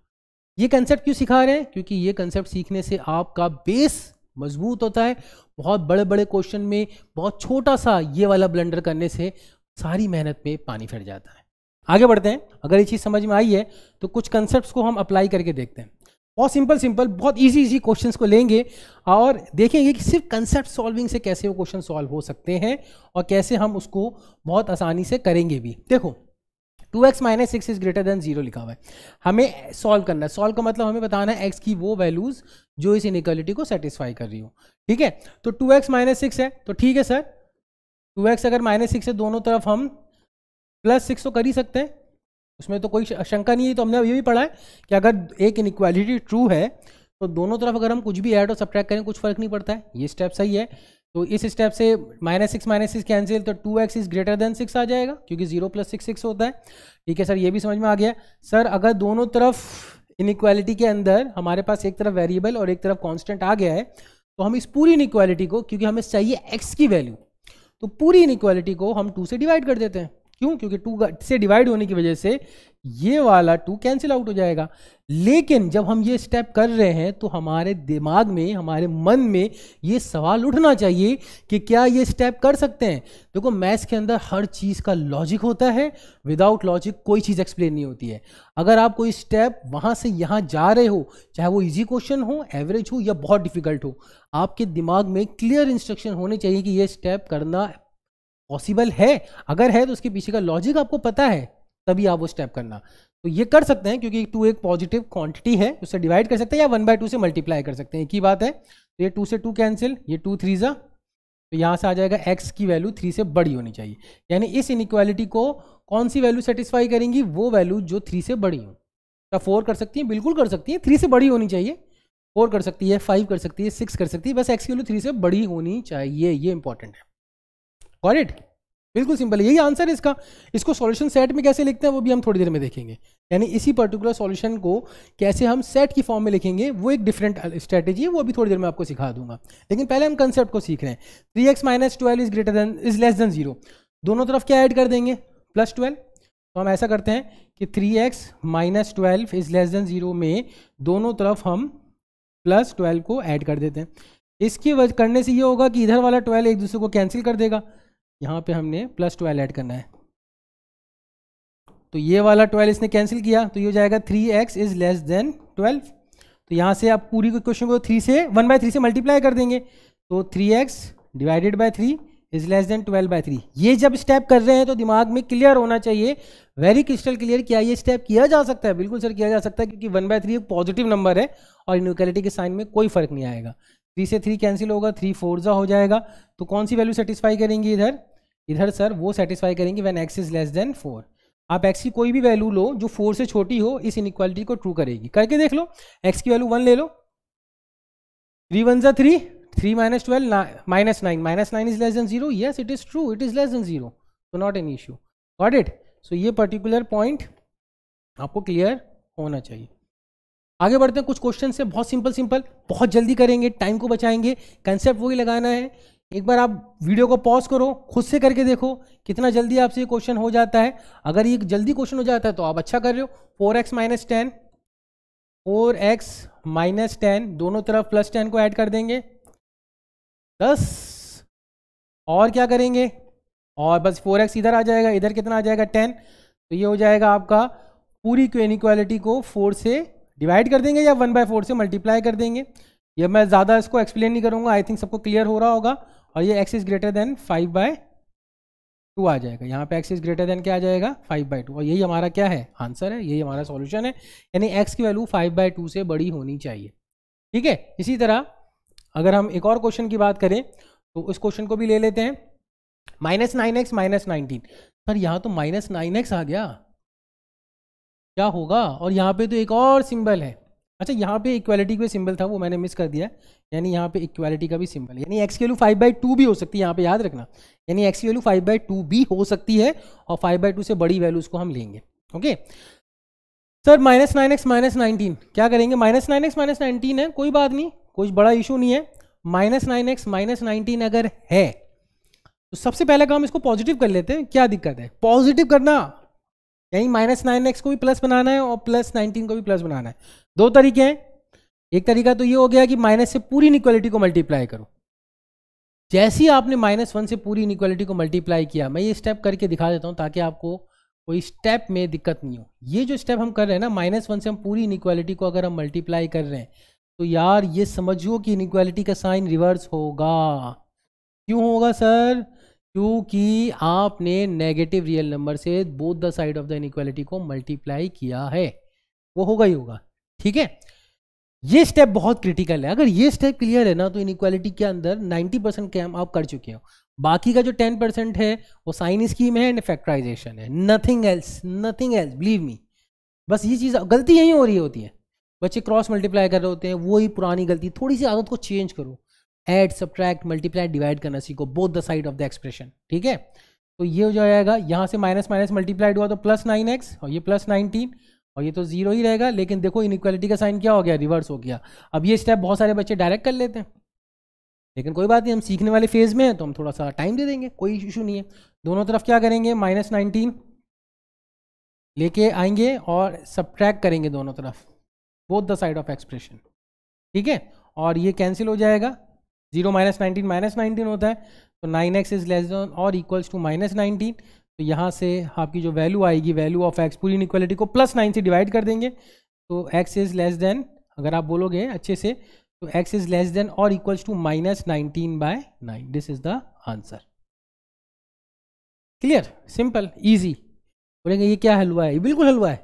ये कंसेप्ट क्यों सिखा रहे हैं? क्योंकि ये कंसेप्ट सीखने से आपका बेस मजबूत होता है। बहुत बड़े बड़े क्वेश्चन में बहुत छोटा सा ये वाला ब्लंडर करने से सारी मेहनत में पानी फिर जाता है। आगे बढ़ते हैं। अगर ये चीज़ समझ में आई है तो कुछ कंसेप्ट्स को हम अप्लाई करके देखते हैं। बहुत सिंपल बहुत इजी क्वेश्चंस को लेंगे और देखेंगे कि सिर्फ कंसेप्ट सॉल्विंग से कैसे वो क्वेश्चन सॉल्व हो सकते हैं और कैसे हम उसको बहुत आसानी से करेंगे भी। देखो 2x minus 6 is greater then 0 लिखा हुआ है, हमें सॉल्व करना है। सॉल्व का मतलब हमें बताना है x की वो वैल्यूज जो इस इनइक्वालिटी को सेटिस्फाई कर रही हो। ठीक है, तो 2x माइनस 6 है, तो ठीक है सर 2x अगर माइनस 6 है दोनों तरफ हम प्लस 6 तो कर ही सकते हैं, उसमें तो कोई शंका नहीं है। तो हमने ये भी पढ़ा है कि अगर एक इनइक्वालिटी ट्रू है तो दोनों तरफ अगर हम कुछ भी ऐड और सब्ट्रैक्ट करें कुछ फर्क नहीं पड़ता है। ये स्टेप सही है। तो इस स्टेप से माइनस सिक्स कैंसिल, तो 2x इज ग्रेटर देन 6 आ जाएगा क्योंकि 0 + 6 6 होता है। ठीक है सर, ये भी समझ में आ गया। सर अगर दोनों तरफ इनइक्वालिटी के अंदर हमारे पास एक तरफ वेरिएबल और एक तरफ कांस्टेंट आ गया है तो हम इस पूरी इनइक्वालिटी को, क्योंकि हमें चाहिए x की वैल्यू, तो पूरी इनइक्वालिटी को हम 2 से डिवाइड कर देते हैं। क्यों? क्योंकि 2 से डिवाइड होने की वजह से ये वाला 2 कैंसिल आउट हो जाएगा। लेकिन जब हम ये स्टेप कर रहे हैं तो हमारे दिमाग में, हमारे मन में ये सवाल उठना चाहिए कि क्या ये स्टेप कर सकते हैं। देखो मैथ्स के अंदर हर चीज़ का लॉजिक होता है, विदाउट लॉजिक कोई चीज़ एक्सप्लेन नहीं होती है। अगर आप कोई स्टेप वहाँ से यहाँ जा रहे हो, चाहे वो ईजी क्वेश्चन हो, एवरेज हो या बहुत डिफिकल्ट हो, आपके दिमाग में क्लियर इंस्ट्रक्शन होने चाहिए कि ये स्टेप करना पॉसिबल है। अगर है तो उसके पीछे का लॉजिक आपको पता है, तभी आप वो स्टेप करना। तो ये कर सकते हैं क्योंकि 2 एक पॉजिटिव क्वांटिटी है, उससे डिवाइड कर सकते हैं या 1/2 से मल्टीप्लाई कर सकते हैं, एक ही बात है। तो ये 2 से 2 कैंसिल, ये 2 3 जा, तो यहाँ से आ जाएगा x की वैल्यू 3 से बड़ी होनी चाहिए। यानी इस इनइक्वालिटी को कौन सी वैल्यू सेटिस्फाई करेंगी? वो वैल्यू जो 3 से बड़ी हो। क्या 4 कर सकती है? बिल्कुल कर सकती है, 3 से बड़ी होनी चाहिए। 4 कर सकती है, 5 कर सकती है, 6 कर सकती है, बस x की वैल्यू 3 से बड़ी होनी चाहिए, ये इंपॉर्टेंट है। Got it? बिल्कुल सिंपल है, यही आंसर है इसका। इसको सॉल्यूशन सेट में कैसे लिखते हैं वो भी हम थोड़ी देर में देखेंगे। यानी इसी पर्टिकुलर सॉल्यूशन को कैसे हम सेट की फॉर्म में लिखेंगे वो एक डिफरेंट स्ट्रेटेजी है, वो अभी थोड़ी देर में आपको सिखा दूंगा। लेकिन पहले हम कंसेप्ट को सीख रहे हैं। 3x - 12 is less than 0। दोनों तरफ क्या ऐड कर देंगे, +12। तो हम ऐसा करते हैं कि 3x - 12 इज लेस देन 0 में दोनों तरफ हम +12 को ऐड कर देते हैं। इसकी वजह करने से ये होगा कि इधर वाला 12 एक दूसरे को कैंसिल कर देगा, यहाँ पे हमने +12 ऐड करना है, तो ये वाला 12 इसने कैंसिल किया, तो ये हो जाएगा 3x इज लेस देन 12। तो यहाँ से आप पूरी क्वेश्चन को 1/3 से मल्टीप्लाई कर देंगे, तो 3x divided by 3 is less then 12/3। ये जब स्टेप कर रहे हैं तो दिमाग में क्लियर होना चाहिए, वेरी क्रिस्टल क्लियर, क्या ये स्टेप किया जा सकता है? बिल्कुल सर किया जा सकता है, क्योंकि 1/3 एक पॉजिटिव नंबर है और इनइक्वालिटी के साइन में कोई फर्क नहीं आएगा। 3 से 3 कैंसिल होगा, 3 4 जा हो जाएगा, तो कौन सी वैल्यू सेटिस्फाई करेंगी इधर? इधर सर वो सेटिस्फाई करेंगे when x is less then 4। आप x की कोई भी वैल्यू लो जो 4 से छोटी हो, इस इनइक्वालिटी को ट्रू करेगी। करके देख लो, x की वैल्यू 1 ले लो, 3 1 जा 3, 3 - 12 -9 is less than 0। Yes it is true, it is less than 0, so not an issue. Got it? So ये पर्टिकुलर पॉइंट आपको क्लियर होना चाहिए। आगे बढ़ते हैं, कुछ क्वेश्चन से बहुत सिंपल, बहुत जल्दी करेंगे, टाइम को बचाएंगे, कंसेप्ट वही लगाना है। एक बार आप वीडियो को पॉज करो, खुद से करके देखो कितना जल्दी आपसे ये क्वेश्चन हो जाता है। अगर ये जल्दी क्वेश्चन हो जाता है तो आप अच्छा कर रहे हो। 4x - 10 दोनों तरफ +10 को ऐड कर देंगे 10, और क्या करेंगे, और बस 4x इधर आ जाएगा, इधर कितना आ जाएगा 10, तो ये हो जाएगा आपका पूरी इनइक्वालिटी को 4 से डिवाइड कर देंगे या 1/4 से मल्टीप्लाई कर देंगे। ये मैं ज़्यादा इसको एक्सप्लेन नहीं करूँगा, आई थिंक सबको क्लियर हो रहा होगा। और ये x इज ग्रेटर देन 5/2 आ जाएगा, यहाँ पे x इज ग्रेटर देन क्या आ जाएगा 5/2, और यही हमारा क्या है आंसर है, यही हमारा सॉल्यूशन है, यानी x की वैल्यू 5/2 से बड़ी होनी चाहिए। ठीक है, इसी तरह अगर हम एक और क्वेश्चन की बात करें तो उस क्वेश्चन को भी ले लेते हैं। -9x - 19, सर यहाँ तो -9x आ गया, क्या होगा? और यहाँ पे तो एक और सिंबल है, अच्छा यहाँ पे इक्वालिटी का सिंबल था वो मैंने मिस कर दिया, यानी यहाँ पे इक्वालिटी का भी सिंबल है, यानी x की वैल्यू 5/2 भी हो सकती है, यहाँ पे याद रखना, यानी x की वैल्यू 5/2 भी हो सकती है, और 5/2 से बड़ी वैल्यू उसको हम लेंगे। ओके सर, -9x - 19 क्या करेंगे? -9x - 19 है, कोई बात नहीं, कोई बड़ा इशू नहीं है। -9x - 19 अगर है तो सबसे पहला काम इसको पॉजिटिव कर लेते हैं, क्या दिक्कत है? पॉजिटिव करना, यही -9x को भी प्लस बनाना है और +19 को भी प्लस बनाना है। दो तरीके हैं, एक तरीका तो ये हो गया कि माइनस से पूरी इनइक्वालिटी को मल्टीप्लाई करो। जैसे ही आपने -1 से पूरी इनइक्वालिटी को मल्टीप्लाई किया, मैं ये स्टेप करके दिखा देता हूँ ताकि आपको कोई स्टेप में दिक्कत नहीं हो। ये जो स्टेप हम कर रहे हैं ना, -1 से हम पूरी इनइक्वालिटी को अगर हम मल्टीप्लाई कर रहे हैं तो यार ये समझो कि इनइक्वालिटी का साइन रिवर्स होगा। क्यों होगा सर? क्योंकि आपने नेगेटिव रियल नंबर से both the side of the inequality को मल्टीप्लाई किया है, वो होगा ही होगा। ठीक है, ये स्टेप बहुत क्रिटिकल है। अगर ये स्टेप क्लियर है ना तो इनइक्वालिटी के अंदर 90% काम आप कर चुके हो। बाकी का जो 10% है वो साइन स्कीम है एंड फैक्टराइजेशन है, nothing else, nothing else, believe me. बस ये चीज़, गलती यही हो रही होती है, बच्चे क्रॉस मल्टीप्लाई कर रहे होते हैं, वही पुरानी गलती। थोड़ी सी आदत को चेंज करो, ऐड सब्ट्रैक्ट मल्टीप्लाई डिवाइड करना सीखो, both the side of the expression. ठीक है, तो ये हो जाएगा, यहाँ से माइनस मल्टीप्लाइड हुआ तो +9x, और ये +19, और ये तो 0 ही रहेगा। लेकिन देखो इनइक्वालिटी का साइन क्या हो गया, रिवर्स हो गया। अब ये स्टेप बहुत सारे बच्चे डायरेक्ट कर लेते हैं, लेकिन कोई बात नहीं, हम सीखने वाले फेज में हैं तो हम थोड़ा सा टाइम दे देंगे, कोई इशू नहीं है। दोनों तरफ क्या करेंगे, -19 लेके आएंगे और सब्ट्रैक्ट करेंगे दोनों तरफ, both the side of expression. ठीक है, और ये कैंसिल हो जाएगा, 0 - 19 होता है, तो 9x इज लेस देन और इक्वल्स टू -19। तो यहाँ से आपकी जो वैल्यू आएगी, वैल्यू ऑफ x, पूरी इनइक्वालिटी को +9 से डिवाइड कर देंगे, तो x इज लेस देन, अगर आप बोलोगे अच्छे से तो x इज लेस देन और equals to -19/9। This is the answer. Clear, simple, easy. बोलेंगे ये क्या हलवा है? बिल्कुल हलवा है,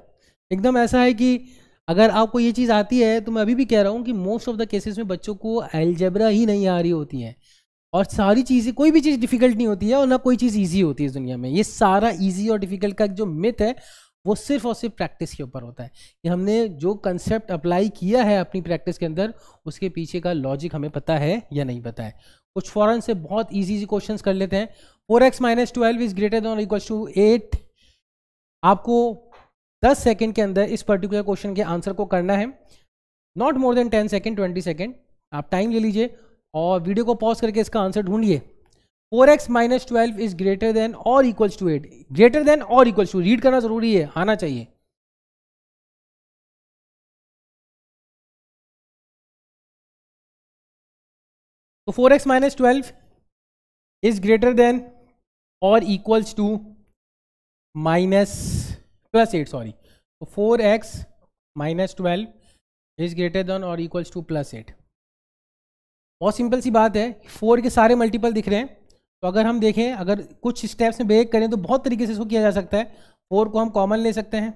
एकदम ऐसा है कि अगर आपको ये चीज़ आती है, तो मैं अभी भी कह रहा हूँ कि मोस्ट ऑफ द केसेस में बच्चों को अलजेब्रा ही नहीं आ रही होती है, और सारी चीज़ें, कोई भी चीज़ डिफिकल्ट नहीं होती है और ना कोई चीज़ इजी होती है इस दुनिया में। ये सारा इजी और डिफिकल्ट का जो मिथ है वो सिर्फ और सिर्फ प्रैक्टिस के ऊपर होता है, कि हमने जो कंसेप्ट अप्लाई किया है अपनी प्रैक्टिस के अंदर, उसके पीछे का लॉजिक हमें पता है या नहीं पता है। कुछ फॉरन से बहुत ईजी क्वेश्चंस कर लेते हैं। 4x - 12 इज ग्रेटर देन और इक्वल टू 8। आपको 10 सेकेंड के अंदर इस पर्टिकुलर क्वेश्चन के आंसर को करना है, not more than 10 second, 20 second. आप टाइम ले लीजिए और वीडियो को पॉज करके इसका आंसर ढूंढिए। 4x माइनस 12 इज ग्रेटर देन और इक्वल्स टू 8, ग्रेटर देन और इक्वल्स टू, रीड करना जरूरी है, आना चाहिए। तो 4x माइनस 12 इज ग्रेटर देन और equals to minus plus 8, sorry, तो 4x माइनस 12 इज ग्रेटर देन और इक्वल्स टू प्लस 8। बहुत सिंपल सी बात है, 4 के सारे मल्टीपल दिख रहे हैं, तो अगर हम देखें, अगर कुछ स्टेप्स में ब्रेक करें तो बहुत तरीके से इसको किया जा सकता है। 4 को हम कॉमन ले सकते हैं,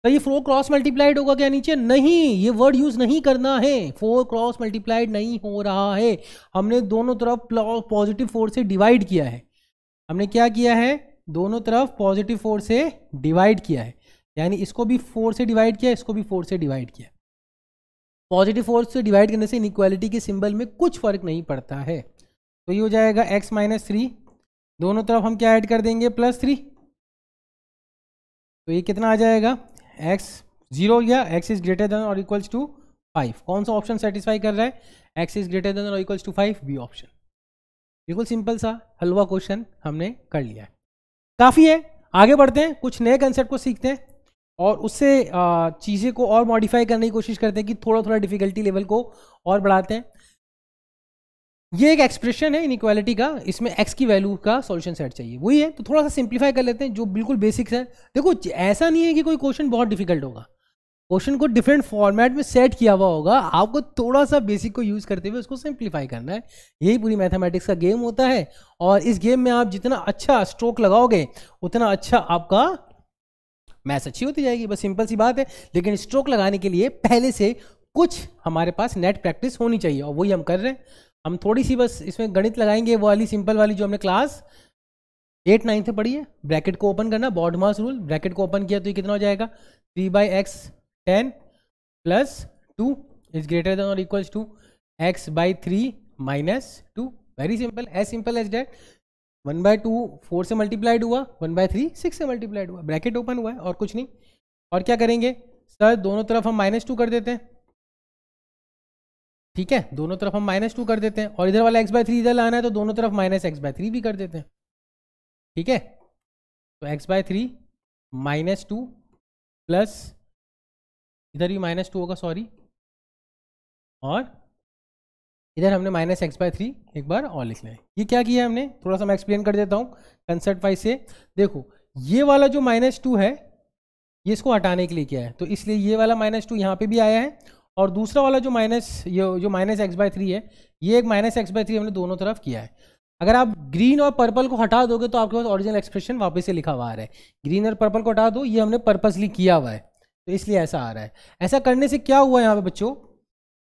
तो ये 4 क्रॉस मल्टीप्लाइड होगा क्या नीचे? नहीं, ये वर्ड यूज नहीं करना है, 4 क्रॉस मल्टीप्लाइड नहीं हो रहा है। हमने दोनों तरफ पॉजिटिव 4 से डिवाइड किया है। हमने क्या किया है? दोनों तरफ पॉजिटिव 4 से डिवाइड किया है, यानी इसको भी 4 से डिवाइड किया, इसको भी 4 से डिवाइड किया। पॉजिटिव 4 से डिवाइड करने से इनइक्वालिटी के सिंबल में कुछ फर्क नहीं पड़ता है। तो ये हो जाएगा x माइनस 3, दोनों तरफ हम क्या ऐड कर देंगे? प्लस 3, तो ये कितना आ जाएगा? x 0 हो गया, x इज ग्रेटर देन और इक्वल्स टू 5। कौन सा ऑप्शन सेटिस्फाई कर रहा है? x इज ग्रेटर देन और इक्वल्स टू 5, बी ऑप्शन। बिल्कुल सिंपल सा हलवा क्वेश्चन हमने कर लिया है, काफ़ी है। आगे बढ़ते हैं, कुछ नए कंसेप्ट को सीखते हैं और उससे चीज़ें को और मॉडिफाई करने की कोशिश करते हैं कि थोड़ा थोड़ा डिफिकल्टी लेवल को और बढ़ाते हैं। ये एक एक्सप्रेशन है इनइक्वालिटी का, इसमें x की वैल्यू का सॉल्यूशन सेट चाहिए, वही है। तो थोड़ा सा सिंप्लीफाई कर लेते हैं, जो बिल्कुल बेसिक्स है। देखो, ऐसा नहीं है कि कोई क्वेश्चन बहुत डिफिकल्ट होगा, क्वेश्चन को डिफरेंट फॉर्मेट में सेट किया हुआ होगा, आपको थोड़ा सा बेसिक को यूज करते हुए उसको सिंप्लीफाई करना है। यही पूरी मैथमेटिक्स का गेम होता है, और इस गेम में आप जितना अच्छा स्ट्रोक लगाओगे उतना अच्छा आपका मैथ्स अच्छी होती जाएगी। बस सिंपल सी बात है, लेकिन स्ट्रोक लगाने के लिए पहले से कुछ हमारे पास नेट प्रैक्टिस होनी चाहिए, और वही हम कर रहे हैं। हम थोड़ी सी बस इसमें गणित लगाएंगे, वो वाली सिंपल वाली जो हमने क्लास 8 9 से पढ़ी है। ब्रैकेट को ओपन करना, बॉडमास रूल, ब्रैकेट को ओपन किया तो ये कितना हो जाएगा? 3/x 10 plus 2 is greater than और equals to x by 3 minus 2। Very simple as that. 1/2 4 से मल्टीप्लाइड हुआ, 1/3 6 से मल्टीप्लाइड हुआ, ब्रैकेट ओपन हुआ है, और कुछ नहीं। और क्या करेंगे सर? दोनों तरफ हम -2 कर देते हैं, ठीक है, दोनों तरफ हम -2 कर देते हैं, और इधर वाला x/3 इधर लाना है तो दोनों तरफ -x/3 भी कर देते हैं, ठीक है। तो x/3 -2 प्लस इधर भी -2 होगा, सॉरी, और इधर हमने -x/3 एक बार और लिख लें। ये क्या किया हमने? थोड़ा सा मैं एक्सप्लेन कर देता हूँ कंसेप्ट वाइज से। देखो, ये वाला जो -2 है, ये इसको हटाने के लिए किया है, तो इसलिए ये वाला -2 यहाँ पे भी आया है, और दूसरा वाला जो -x/3 है, ये एक -x/3 हमने दोनों तरफ किया है। अगर आप ग्रीन और पर्पल को हटा दोगे तो आपके पास ओरिजिनल एक्सप्रेशन वापस से लिखा हुआ आ रहा है। ग्रीन और पर्पल को हटा दो, ये हमने पर्पसली किया हुआ है, तो इसलिए ऐसा आ रहा है। ऐसा करने से क्या हुआ यहाँ पे बच्चों?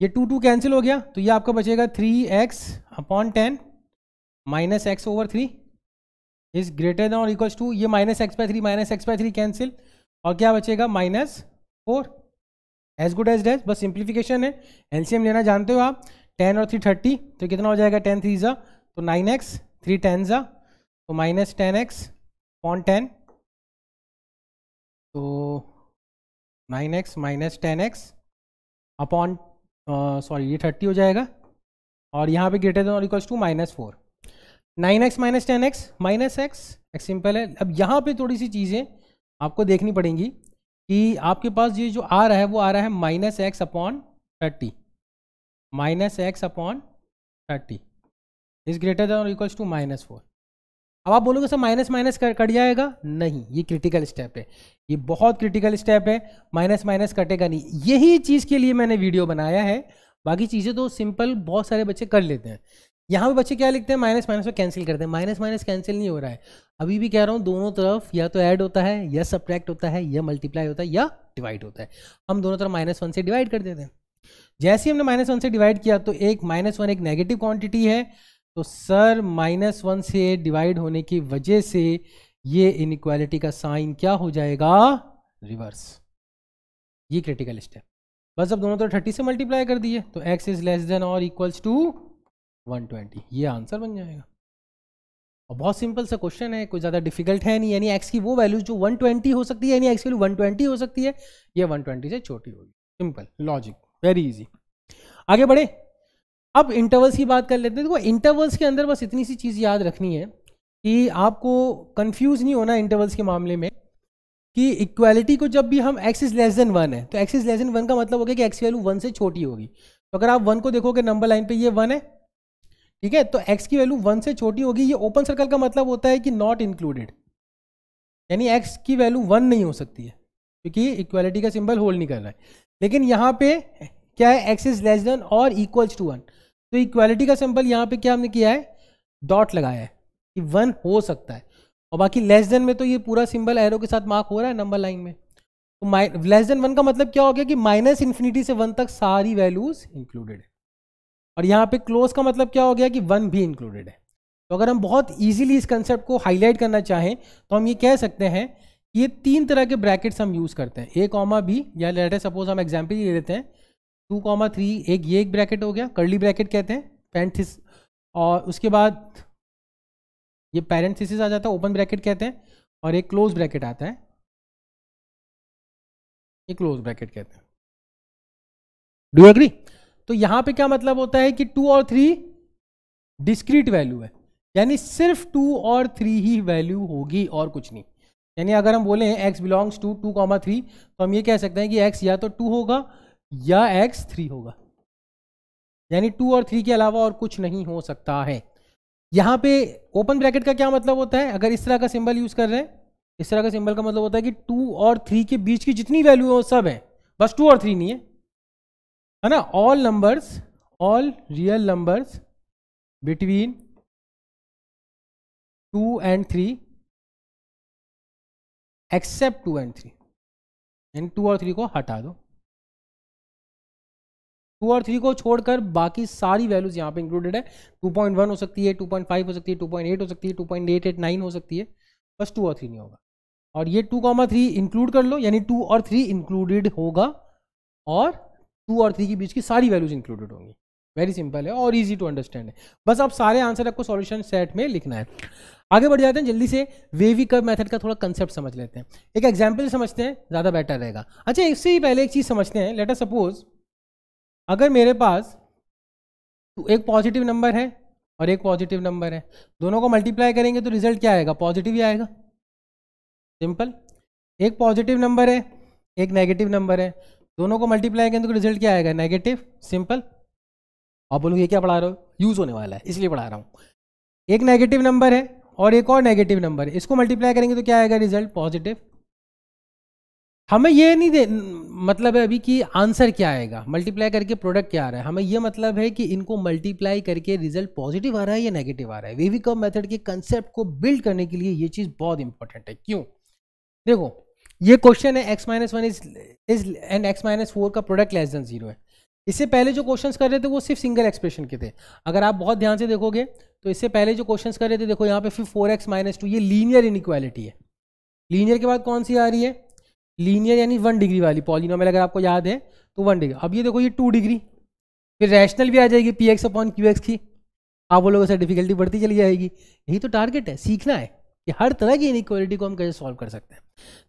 ये 2 कैंसिल हो गया, तो ये आपका बचेगा 3x/10 minus x/3 is greater than और इक्वल्स टू, ये -x/3 कैंसिल, और क्या बचेगा? -4। एज गुड एज डेज, बस सिंप्लीफिकेशन है। एलसीएम लेना जानते हो आप, 10 और 3 30, तो कितना हो जाएगा? 10 3 तो 9x, 3 10 तो -10x/10, तो 9x minus 10x upon sorry ये 30 हो जाएगा, और यहाँ पे ग्रेटर देन और equals to -4। 9x minus 10x minus x simple है। अब यहाँ पे थोड़ी सी चीज़ें आपको देखनी पड़ेंगी कि आपके पास ये जो आ रहा है वो आ रहा है -x/30, -x/30 is greater than और इक्वल्स टू -4। अब आप बोलोगे सर माइनस माइनस कट जाएगा? नहीं, ये क्रिटिकल स्टेप है, ये बहुत क्रिटिकल स्टेप है, माइनस माइनस कटेगा नहीं। यही चीज़ के लिए मैंने वीडियो बनाया है, बाकी चीज़ें तो सिंपल बहुत सारे बच्चे कर लेते हैं। यहाँ पे बच्चे क्या लिखते हैं? माइनस माइनस को कैंसिल करते हैं। माइनस माइनस कैंसिल नहीं हो रहा है, अभी भी कह रहा हूँ, दोनों तरफ या तो ऐड होता है, या सब्ट्रैक्ट होता है, या मल्टीप्लाई होता है, या डिवाइड होता है। हम दोनों तरफ -1 से डिवाइड कर देते हैं। जैसे ही हमने -1 से डिवाइड किया तो एक -1 एक नेगेटिव क्वांटिटी है, तो सर -1 से डिवाइड होने की वजह से ये इनइक्वालिटी का साइन क्या हो जाएगा? रिवर्स। ये क्रिटिकल स्टेप। बस अब दोनों तरफ 30 से मल्टीप्लाई कर दिए, तो x इज लेस देन और इक्वल्स टू 120, ये आंसर बन जाएगा। और बहुत सिंपल सा क्वेश्चन है, कोई ज़्यादा डिफिकल्ट है नहीं, यानी x की वो वैल्यू जो 120 हो सकती है, यानी x की वैल्यू 120 हो सकती है, ये 120 से छोटी होगी। Simple logic, very easy. आगे बढ़े। अब इंटरवल्स की बात कर लेते हैं। देखो इंटरवल्स के अंदर बस इतनी सी चीज़ याद रखनी है कि आपको कंफ्यूज नहीं होना इंटरवल्स के मामले में कि इक्वालिटी को जब भी हम x इज लेस देन 1 है तो x इज लेस देन 1 का मतलब हो गया कि x की वैल्यू 1 से छोटी होगी। तो अगर आप 1 को देखोगे नंबर लाइन पे ये 1 है, ठीक है, तो x की वैल्यू 1 से छोटी होगी। ये ओपन सर्कल का मतलब होता है कि नॉट इंक्लूडेड, यानी x की वैल्यू 1 नहीं हो सकती है क्योंकि इक्वालिटी का सिंबल होल्ड नहीं कर रहा है। लेकिन यहाँ पे क्या है, x इज लेस देन और इक्वल्स टू 1, तो इक्वालिटी का सिंबल यहाँ पे क्या हमने किया है, डॉट लगाया है कि 1 हो सकता है। और बाकी लेस देन में तो ये पूरा सिंबल एरो के साथ मार्क हो रहा है नंबर लाइन में। तो लेस देन 1 का मतलब क्या हो गया कि माइनस इन्फिनिटी से 1 तक सारी वैल्यूज इंक्लूडेड है। और यहाँ पे क्लोज का मतलब क्या हो गया कि 1 भी इंक्लूडेड है। तो अगर हम बहुत इजीली इस कंसेप्ट को हाईलाइट करना चाहें तो हम ये कह सकते हैं कि ये 3 तरह के ब्रैकेट्स हम यूज़ करते हैं, a कॉमा बी, या लेट अस सपोज हम एग्जाम्पल ले लेते हैं 2 कॉमा 3, एक ब्रैकेट हो गया, कर्ली ब्रैकेट कहते हैं, पैरेंथेसिस, और उसके बाद ये पैरेंथेसिस आ जाता है, ओपन ब्रैकेट कहते हैं, और एक क्लोज ब्रैकेट आता है, ये क्लोज ब्रैकेट कहते हैं। Do you agree? तो यहां पे क्या मतलब होता है कि 2 और 3 डिस्क्रीट वैल्यू है, यानी सिर्फ 2 और 3 ही वैल्यू होगी और कुछ नहीं। यानी अगर हम बोले x बिलोंग्स टू 2 कॉमा 3 तो हम ये कह सकते हैं कि x या तो 2 होगा या x 3 होगा, यानी 2 और 3 के अलावा और कुछ नहीं हो सकता है। यहाँ पे ओपन ब्रैकेट का क्या मतलब होता है, अगर इस तरह का सिंबल यूज कर रहे हैं, इस तरह का सिंबल का मतलब होता है कि 2 और 3 के बीच की जितनी वैल्यू है वो सब है, बस 2 और 3 नहीं है ना। All numbers, all real numbers between 2 and 3 except 2 and 3, यानी 2 और 3 को हटा दो, 2 और 3 को छोड़कर बाकी सारी वैल्यूज यहाँ पे इंक्लूडेड है। 2.1 हो सकती है, 2.5 हो सकती है, 2.8 हो सकती है, 2.889 हो सकती है, बस 2 और 3 नहीं होगा। और ये 2,3 इंक्लूड कर लो, यानी 2 और 3 इंक्लूडेड होगा और 2 और 3 के बीच की सारी वैल्यूज इंक्लूडेड होंगी। वेरी सिंपल है और इजी टू अंडरस्टैंड है, बस आप सारे आंसर आपको सॉल्यूशन सेट में लिखना है। आगे बढ़ जाते हैं जल्दी से, वेवी कर्व मेथड का थोड़ा कंसेप्ट समझ लेते हैं, एक एग्जाम्पल समझते हैं, ज़्यादा बेटर रहेगा। अच्छा, इससे ही पहले एक चीज़ समझते हैं, लेट अस सपोज अगर मेरे पास एक पॉजिटिव नंबर है और एक पॉजिटिव नंबर है, दोनों को मल्टीप्लाई करेंगे तो रिजल्ट क्या आएगा, पॉजिटिव ही आएगा, सिंपल। एक पॉजिटिव नंबर है, एक नेगेटिव नंबर है, दोनों को मल्टीप्लाई करेंगे तो रिजल्ट क्या आएगा, नेगेटिव, सिंपल। आप बोलोगे ये क्या पढ़ा रहे हो, यूज होने वाला है इसलिए पढ़ा रहा हूँ। एक नेगेटिव नंबर है और एक और नेगेटिव नंबर है, इसको मल्टीप्लाई करेंगे तो क्या आएगा, रिजल्ट पॉजिटिव। हमें ये नहीं दे मतलब है अभी कि आंसर क्या आएगा, मल्टीप्लाई करके प्रोडक्ट क्या आ रहा है, हमें ये मतलब है कि इनको मल्टीप्लाई करके रिजल्ट पॉजिटिव आ रहा है या नेगेटिव आ रहा है। वेवी कर्व मेथड के कंसेप्ट को बिल्ड करने के लिए ये चीज़ बहुत इंपॉर्टेंट है। क्यों? देखो ये क्वेश्चन है x-1 इज एंड x-4 का प्रोडक्ट लेस देन 0 है। इससे पहले जो क्वेश्चंस कर रहे थे वो सिर्फ सिंगल एक्सप्रेशन के थे। अगर आप बहुत ध्यान से देखोगे तो इससे पहले जो क्वेश्चंस कर रहे थे, देखो यहाँ पे फिर 4x-2, ये लीनियर इनइक्वालिटी है। लीनियर के बाद कौन सी आ रही है, लीनियर यानी 1 डिग्री वाली पॉलिनोमियल, अगर आपको याद है तो 1 डिग्री। अब ये देखो ये 2 डिग्री, फिर रैशनल भी आ जाएगी px/qx की। आप बोलोगे सर डिफिकल्टी बढ़ती चली जाएगी, यही तो टारगेट है, सीखना है कि हर तरह की इनइक्वालिटी को हम कैसे सॉल्व कर सकते हैं।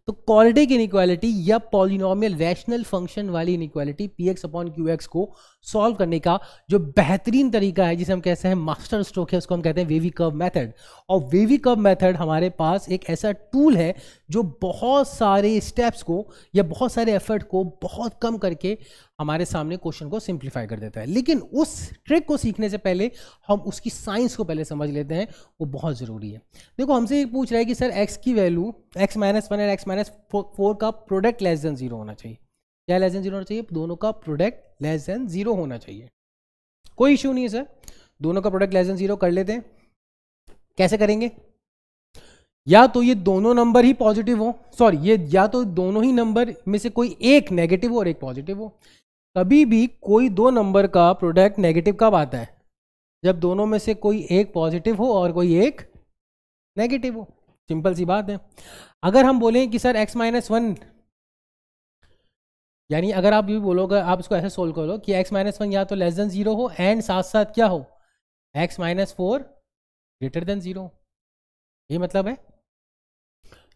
तो क्वाड्रेटिक इनइक्वालिटी या पॉलिनोमियल रैशनल फंक्शन वाली इनइक्वालिटी px/qx को सॉल्व करने का जो बेहतरीन तरीका है, जिसे हम कहते हैं मास्टर स्ट्रोक है, उसको हम कहते हैं वेवी कर्व मेथड। और वेवी कर्व मेथड हमारे पास एक ऐसा टूल है जो बहुत सारे स्टेप्स को या बहुत सारे एफर्ट को बहुत कम करके हमारे सामने क्वेश्चन को सिंप्लीफाई कर देता है। लेकिन उस ट्रिक को सीखने से पहले हम उसकी साइंस को पहले समझ लेते हैं, वो बहुत ज़रूरी है। देखो हमसे ये पूछ रहा है कि सर x की वैल्यू x-1 और x-4 का प्रोडक्ट लेस देन 0 होना चाहिए। क्या लेस देन 0 होना चाहिए, दोनों का प्रोडक्ट लेस देन 0 होना चाहिए। कोई इश्यू नहीं है सर, दोनों का प्रोडक्ट लेस देन 0 कर लेते हैं। कैसे करेंगे, या तो ये दोनों नंबर ही पॉजिटिव हो, सॉरी ये या तो दोनों ही नंबर में से कोई एक नेगेटिव हो और एक पॉजिटिव हो। कभी भी कोई दो नंबर का प्रोडक्ट नेगेटिव कब आता है, जब दोनों में से कोई एक पॉजिटिव हो और कोई एक नेगेटिव हो, सिंपल सी बात है। अगर हम बोलें कि सर x-1, यानी अगर आप ये बोलोगे, आप इसको ऐसे सोल्व करो कि x-1 या तो लेस देन 0 हो एंड साथ साथ क्या हो, x-4 ग्रेटर देन 0, ये मतलब है।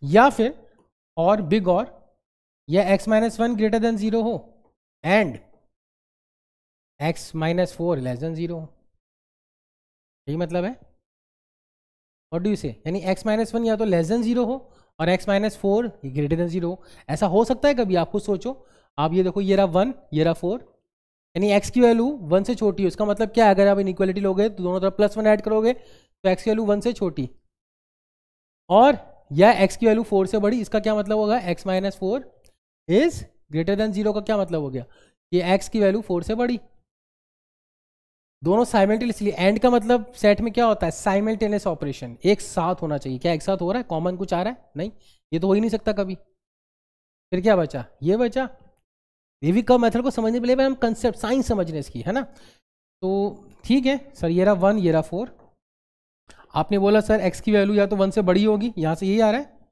या फिर और बिग और, या x-1 ग्रेटर देन 0 हो and x minus 4 less than 0, यही मतलब है। व्हाट डू यू से, यानी x माइनस 1 या तो लेस देन 0 हो और x माइनस 4 ग्रेटर देन 0 हो। ऐसा हो सकता है कभी? आप खुद सोचो। आप ये देखो, ये रहा 1, ये रहा 4, यानी x की वैल्यू 1 से छोटी है। इसका मतलब क्या है? अगर आप इनइक्वालिटी लोगे तो दोनों तरफ +1 ऐड करोगे तो x की वैल्यू 1 से छोटी, और या x की वैल्यू 4 से बड़ी। इसका क्या मतलब होगा? x minus 4 is greater then 0 का क्या मतलब हो गया? ये x की वैल्यू 4 से बड़ी। दोनों साइमल्टेनियसली, एंड का मतलब सेट में क्या होता है? साइमल्टेनियस ऑपरेशन, एक साथ होना चाहिए। क्या एक साथ हो रहा है? कॉमन कुछ आ रहा है? नहीं, ये तो हो ही नहीं सकता कभी। फिर क्या बचा? ये बचा। वेवी कर्व मेथड को समझने के लिए हम कंसेप्ट साइंस समझने इसकी, है ना। तो ठीक है सर, ये रहा 1, ये रहा 4। आपने बोला सर x की वैल्यू या तो 1 से बड़ी होगी, यहाँ से यही आ रहा है,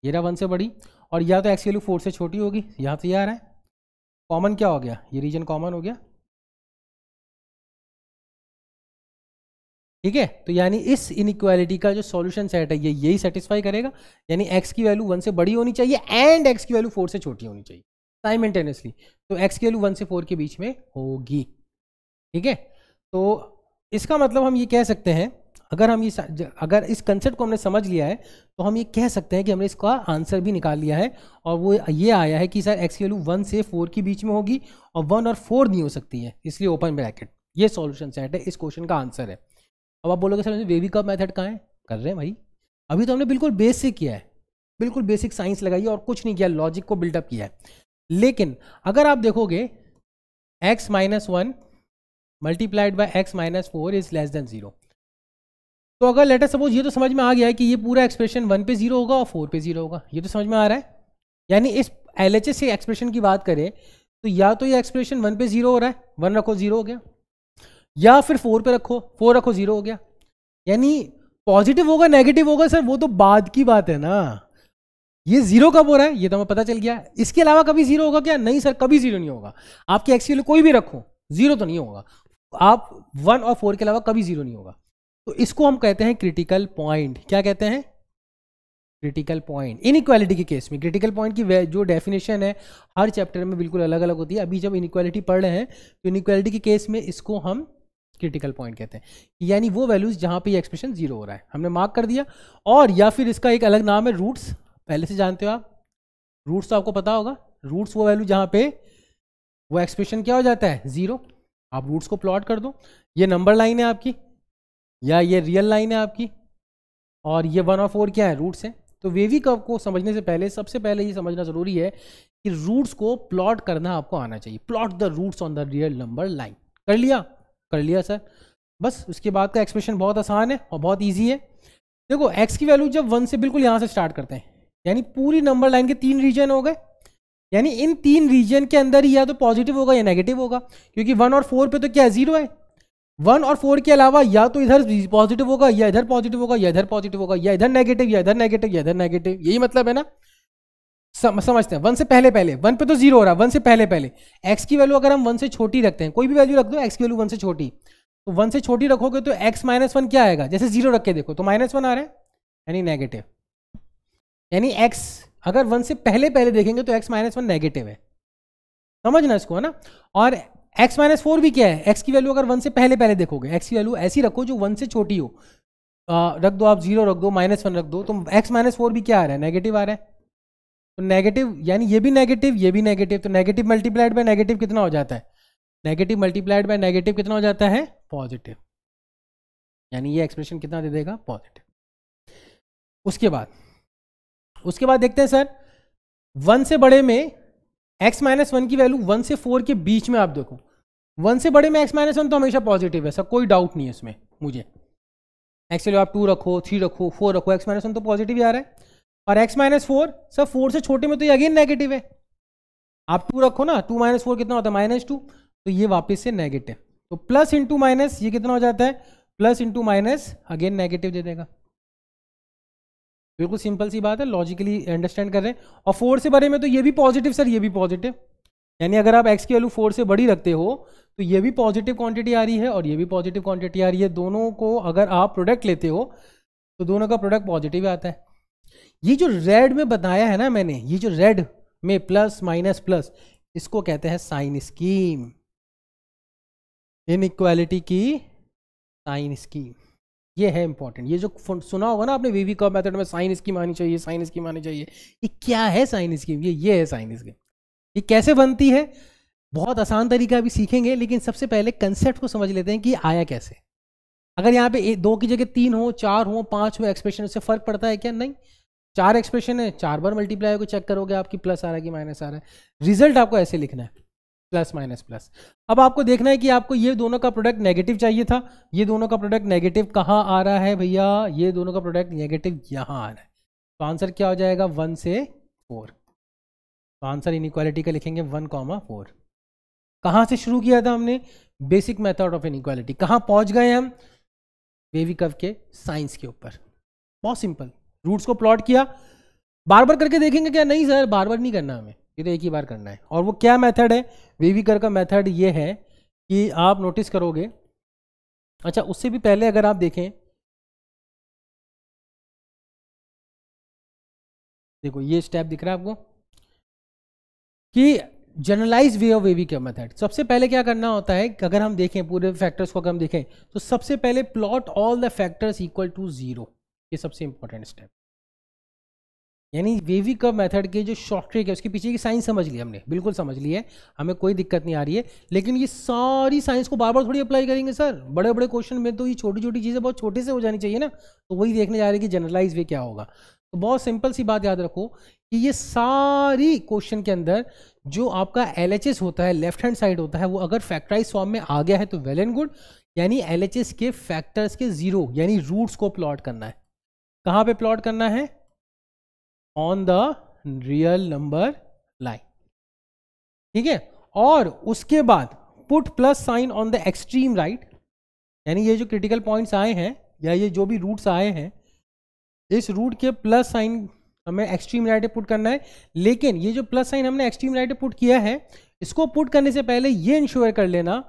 ये रहा 1 से बड़ी, और या तो x की वैल्यू 4 से छोटी होगी, यहाँ से ये आ रहा है। कॉमन क्या हो गया? ये रीजन कॉमन हो गया, ठीक है। तो यानी इस इनइक्वालिटी का जो सॉल्यूशन सेट है ये यही सेटिस्फाई करेगा, यानी x की वैल्यू 1 से बड़ी होनी चाहिए एंड x की वैल्यू 4 से छोटी होनी चाहिए साइमल्टेनियसली। तो x की वैल्यू 1 से 4 के बीच में होगी, ठीक है। तो इसका मतलब हम ये कह सकते हैं, अगर इस कंसेप्ट को हमने समझ लिया है तो हम ये कह सकते हैं कि हमने इसका आंसर भी निकाल लिया है, और वो ये आया है कि सर x की वैल्यू 1 से 4 के बीच में होगी और 1 और 4 नहीं हो सकती है, इसलिए ओपन ब्रैकेट। ये सॉल्यूशन सेट है, इस क्वेश्चन का आंसर है। अब आप बोलोगे सर वेवी कर्व मेथड कहाँ है? कर रहे हैं भाई, अभी तो हमने बिल्कुल बेसिक किया है, बिल्कुल बेसिक साइंस लगाई है और कुछ नहीं किया, लॉजिक को बिल्डअप किया है। लेकिन अगर आप देखोगे x minus 1 multiplied by x minus 4 is less than 0, तो अगर लेटर सपोज ये तो समझ में आ गया है कि ये पूरा एक्सप्रेशन 1 पे 0 होगा और 4 पे 0 होगा, ये तो समझ में आ रहा है। यानी इस LHS से एक्सप्रेशन की बात करें तो या तो ये एक्सप्रेशन 1 पे 0 हो रहा है, 1 रखो 0 हो गया, या फिर 4 पे रखो, 4 रखो 0 हो गया। यानी पॉजिटिव होगा नेगेटिव होगा सर वो तो बाद की बात है ना, ये 0 कब हो रहा है ये तो हमें पता चल गया। इसके अलावा कभी 0 होगा क्या? नहीं सर, कभी 0 नहीं होगा। आपकी एक्स की वैल्यू कोई भी रखो 0 तो नहीं होगा, आप 1 और 4 के अलावा कभी 0 नहीं होगा। तो इसको हम कहते हैं क्रिटिकल पॉइंट। क्या कहते हैं? Critical point. इनइक्वालिटी के केस में क्रिटिकल पॉइंट की जो डेफिनेशन है हर चैप्टर में बिल्कुल अलग अलग होती है। अभी जब इनइक्वालिटी पढ़ रहे हैं तो इनइक्वालिटी के केस में इसको हम क्रिटिकल पॉइंट कहते हैं, यानी वो वैल्यूज जहां पे ये एक्सप्रेशन 0 हो रहा है हमने मार्क कर दिया। और या फिर इसका एक अलग नाम है रूट्स, पहले से जानते हो आप, रूट्स तो आपको पता होगा। रूट्स वो वैल्यू जहां पे वो एक्सप्रेशन क्या हो जाता है? 0। आप रूट्स को प्लॉट कर दो, ये नंबर लाइन है आपकी या ये रियल लाइन है आपकी, और ये 1 और 4 क्या है? रूट्स है। तो वेवी कर्व को समझने से पहले सबसे पहले ये समझना जरूरी है कि रूट्स को प्लॉट करना आपको आना चाहिए। Plot the roots on the real number line. कर लिया? कर लिया सर। बस उसके बाद का एक्सप्रेशन बहुत आसान है और बहुत ईजी है। देखो एक्स की वैल्यू जब 1 से बिल्कुल यहाँ से स्टार्ट करते हैं, यानी पूरी नंबर लाइन के 3 रीजन हो गए, यानी इन 3 रीजन के अंदर ही या तो पॉजिटिव होगा या नेगेटिव होगा, क्योंकि 1 और 4 पे तो क्या है? 0 है। 1 और 4 के अलावा या तो इधर पॉजिटिव होगा या इधर पॉजिटिव होगा या इधर पॉजिटिव होगा, या इधर नेगेटिव या इधर नेगेटिव या इधर नेगेटिव, यही मतलब है ना। समझते हैं। 1 से पहले पहले, 1 पे तो 0 हो रहा है, 1 से पहले पहले एक्स की वैल्यू अगर हम 1 से छोटी रखते हैं, कोई भी वैल्यू रख दो एक्स की वैल्यू 1 से छोटी, तो 1 से छोटी रखोगे तो x माइनस 1 क्या आएगा? जैसे 0 रख के देखो तो -1 आ रहा है, यानी नेगेटिव। यानी x अगर 1 से पहले पहले देखेंगे तो x माइनस 1 नेगेटिव है, समझना इसको, है ना। और x माइनस 4 भी क्या है? x की वैल्यू अगर 1 से पहले पहले देखोगे, x की वैल्यू ऐसी रखो जो 1 से छोटी हो, रख दो आप 0 रख दो, -1 रख दो, तो x माइनस 4 भी क्या आ रहा है? नेगेटिव आ रहा है। तो नेगेटिव यानी ये भी नेगेटिव ये भी नेगेटिव, तो नेगेटिव मल्टीप्लाइड बाय नेगेटिव कितना हो जाता है? नेगेटिव मल्टीप्लाइड बाय नेगेटिव कितना हो जाता है? पॉजिटिव। यानी ये एक्सप्रेशन कितना दे देगा? पॉजिटिव। उसके बाद देखते हैं सर 1 से बड़े में x माइनस 1 की वैल्यू 1 से 4 के बीच में, आप देखो 1 से बड़े में x माइनस 1 तो हमेशा पॉजिटिव है, सर कोई डाउट नहीं है इसमें मुझे। x के लिए आप 2 रखो 3 रखो 4 रखो, x माइनस 1 तो पॉजिटिव ही आ रहा है। और x माइनस 4 सर 4 से छोटे में तो ये अगेन नेगेटिव है, आप 2 रखो ना, 2 माइनस 4 कितना होता है? -2, तो ये वापस से नेगेटिव। तो प्लस इंटू माइनस ये कितना हो जाता है? Plus into minus again negative दे देगा। बिल्कुल सिंपल सी बात है, लॉजिकली अंडरस्टैंड कर रहे हैं। और 4 से बड़े में तो ये भी पॉजिटिव सर, ये भी पॉजिटिव, यानी अगर आप x की वैल्यू 4 से बड़ी रखते हो तो ये भी पॉजिटिव क्वांटिटी आ रही है और ये भी पॉजिटिव क्वांटिटी आ रही है। दोनों को अगर आप प्रोडक्ट लेते हो तो दोनों का प्रोडक्ट पॉजिटिव आता है। ये जो रेड में बताया है ना मैंने, ये जो रेड में प्लस माइनस प्लस, इसको कहते हैं साइन स्कीम। इनइक्वालिटी की साइन स्कीम, ये है इंपॉर्टेंट। ये जो सुना होगा ना आपने वीवी कर्व मेथड में साइन स्कीम आनी चाहिए, साइन स्कीम आनी चाहिए, ये क्या है साइन स्कीम? ये है साइन स्कीम। ये कैसे बनती है? बहुत आसान तरीका अभी सीखेंगे, लेकिन सबसे पहले कंसेप्ट को समझ लेते हैं कि आया कैसे। अगर यहाँ पे 2 की जगह 3 हो, 4 हो, 5 हो एक्सप्रेशन, उससे फर्क पड़ता है क्या? नहीं। 4 एक्सप्रेशन है, 4 बार मल्टीप्लाई को चेक करोगे आपकी प्लस आ रहा है कि माइनस आ रहा है। रिजल्ट आपको ऐसे लिखना है, प्लस माइनस प्लस। अब आपको देखना है कि आपको ये दोनों का प्रोडक्ट नेगेटिव चाहिए था, ये दोनों का प्रोडक्ट नेगेटिव कहाँ आ रहा है भैया? ये दोनों का प्रोडक्ट नेगेटिव यहाँ आ रहा है। तो आंसर क्या हो जाएगा? 1 से 4। तो आंसर इनइक्वालिटी का लिखेंगे 1,4। कहाँ से शुरू किया था हमने? Basic method of inequality. कहाँ पहुँच गए हम? वेवी कर्व के साइंस के ऊपर। बहुत सिंपल, रूट्स को प्लॉट किया। बार बार करके देखेंगे क्या? नहीं सर, बार बार नहीं करना हमें, ये तो एक ही बार करना है। और वो क्या मेथड है? वेवी कर्व का मेथड ये है कि आप नोटिस करोगे, अच्छा उससे भी पहले अगर आप देखें, देखो ये स्टेप दिख रहा है आपको कि generalise way of wavy curve method. सबसे पहले क्या करना होता है, अगर हम देखें पूरे फैक्टर्स को, अगर हम देखें तो सबसे पहले plot all the factors equal to 0। ये सबसे इंपॉर्टेंट स्टेप। यानी वेवी कर्व मेथड के जो शॉर्ट ट्रिक है उसके पीछे की साइंस समझ ली हमने, बिल्कुल समझ ली है, हमें कोई दिक्कत नहीं आ रही है। लेकिन ये सारी साइंस को बार बार थोड़ी अप्लाई करेंगे सर, बड़े बड़े क्वेश्चन में तो ये छोटी छोटी चीज़ें बहुत छोटे से हो जानी चाहिए ना। तो वही देखने जा रहे हैं कि जनरलाइज वे क्या होगा। तो बहुत सिंपल सी बात याद रखो कि ये सारी क्वेश्चन के अंदर जो आपका LHS होता है, लेफ्ट हैंड साइड होता है, वो अगर फैक्टराइज फॉर्म में आ गया है तो वेल एंड गुड। यानी LHS के फैक्टर्स के 0 यानी रूट्स को प्लॉट करना है। कहाँ पे प्लॉट करना है? On the real number line, ठीक है। और उसके बाद put plus sign on the extreme right, यानी ये जो क्रिटिकल पॉइंट्स आए हैं या ये जो भी रूट्स आए हैं, इस रूट के प्लस साइन हमें एक्सट्रीम राइट पे पुट करना है। लेकिन ये जो प्लस साइन हमने एक्सट्रीम राइट पे पुट किया है, इसको पुट करने से पहले ये इंश्योर कर लेना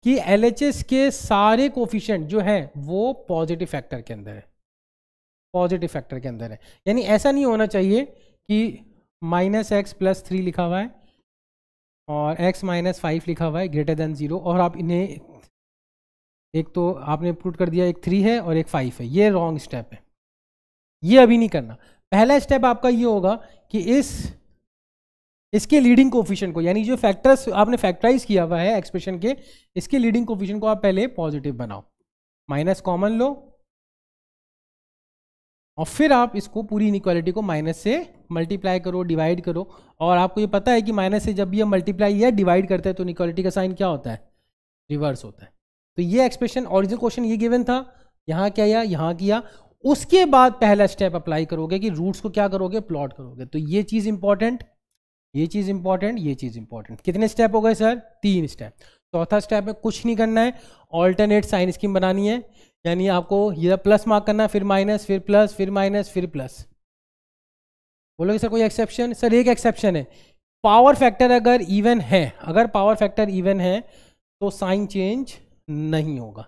कि LHS के सारे कोफिशिएंट जो है वो पॉजिटिव फैक्टर के अंदर है, पॉजिटिव फैक्टर के अंदर है। यानी ऐसा नहीं होना चाहिए कि -x + 3 लिखा हुआ है और x - 5 लिखा हुआ है ग्रेटर देन 0, और आप इन्हें एक तो आपने पुट कर दिया, एक 3 है और एक 5 है। ये रॉन्ग स्टेप है, ये अभी नहीं करना। पहला स्टेप आपका ये होगा कि इसके लीडिंग कोफिशिएंट को, यानी जो फैक्टर्स आपने फैक्टराइज किया हुआ है एक्सप्रेशन के, इसके लीडिंग कोफिशिएंट को आप पहले पॉजिटिव बनाओ, माइनस कॉमन लो, और फिर आप इसको पूरी इनइक्वालिटी को माइनस से मल्टीप्लाई करो, डिवाइड करो। और आपको ये पता है कि माइनस से जब भी हम मल्टीप्लाई या डिवाइड करते हैं तो इनइक्वालिटी का साइन क्या होता है? रिवर्स होता है। तो ये एक्सप्रेशन, ओरिजिनल क्वेश्चन ये गिवन था, यहाँ क्या या यहाँ किया। उसके बाद पहला स्टेप अप्लाई करोगे कि रूट्स को क्या करोगे? प्लॉट करोगे। तो ये चीज़ इंपॉर्टेंट, ये चीज़ इंपॉर्टेंट, ये चीज़ इंपॉर्टेंट। कितने स्टेप हो गए सर? 3 स्टेप। चौथा स्टेप में कुछ नहीं करना है, ऑल्टरनेट साइन स्कीम बनानी है। यानी आपको ये प्लस मार्क करना है, फिर माइनस, फिर प्लस, फिर माइनस, फिर प्लस। बोलोगे सर कोई एक्सेप्शन? सर एक एक्सेप्शन है, पावर फैक्टर अगर इवन है, अगर पावर फैक्टर इवन है तो साइन चेंज नहीं होगा।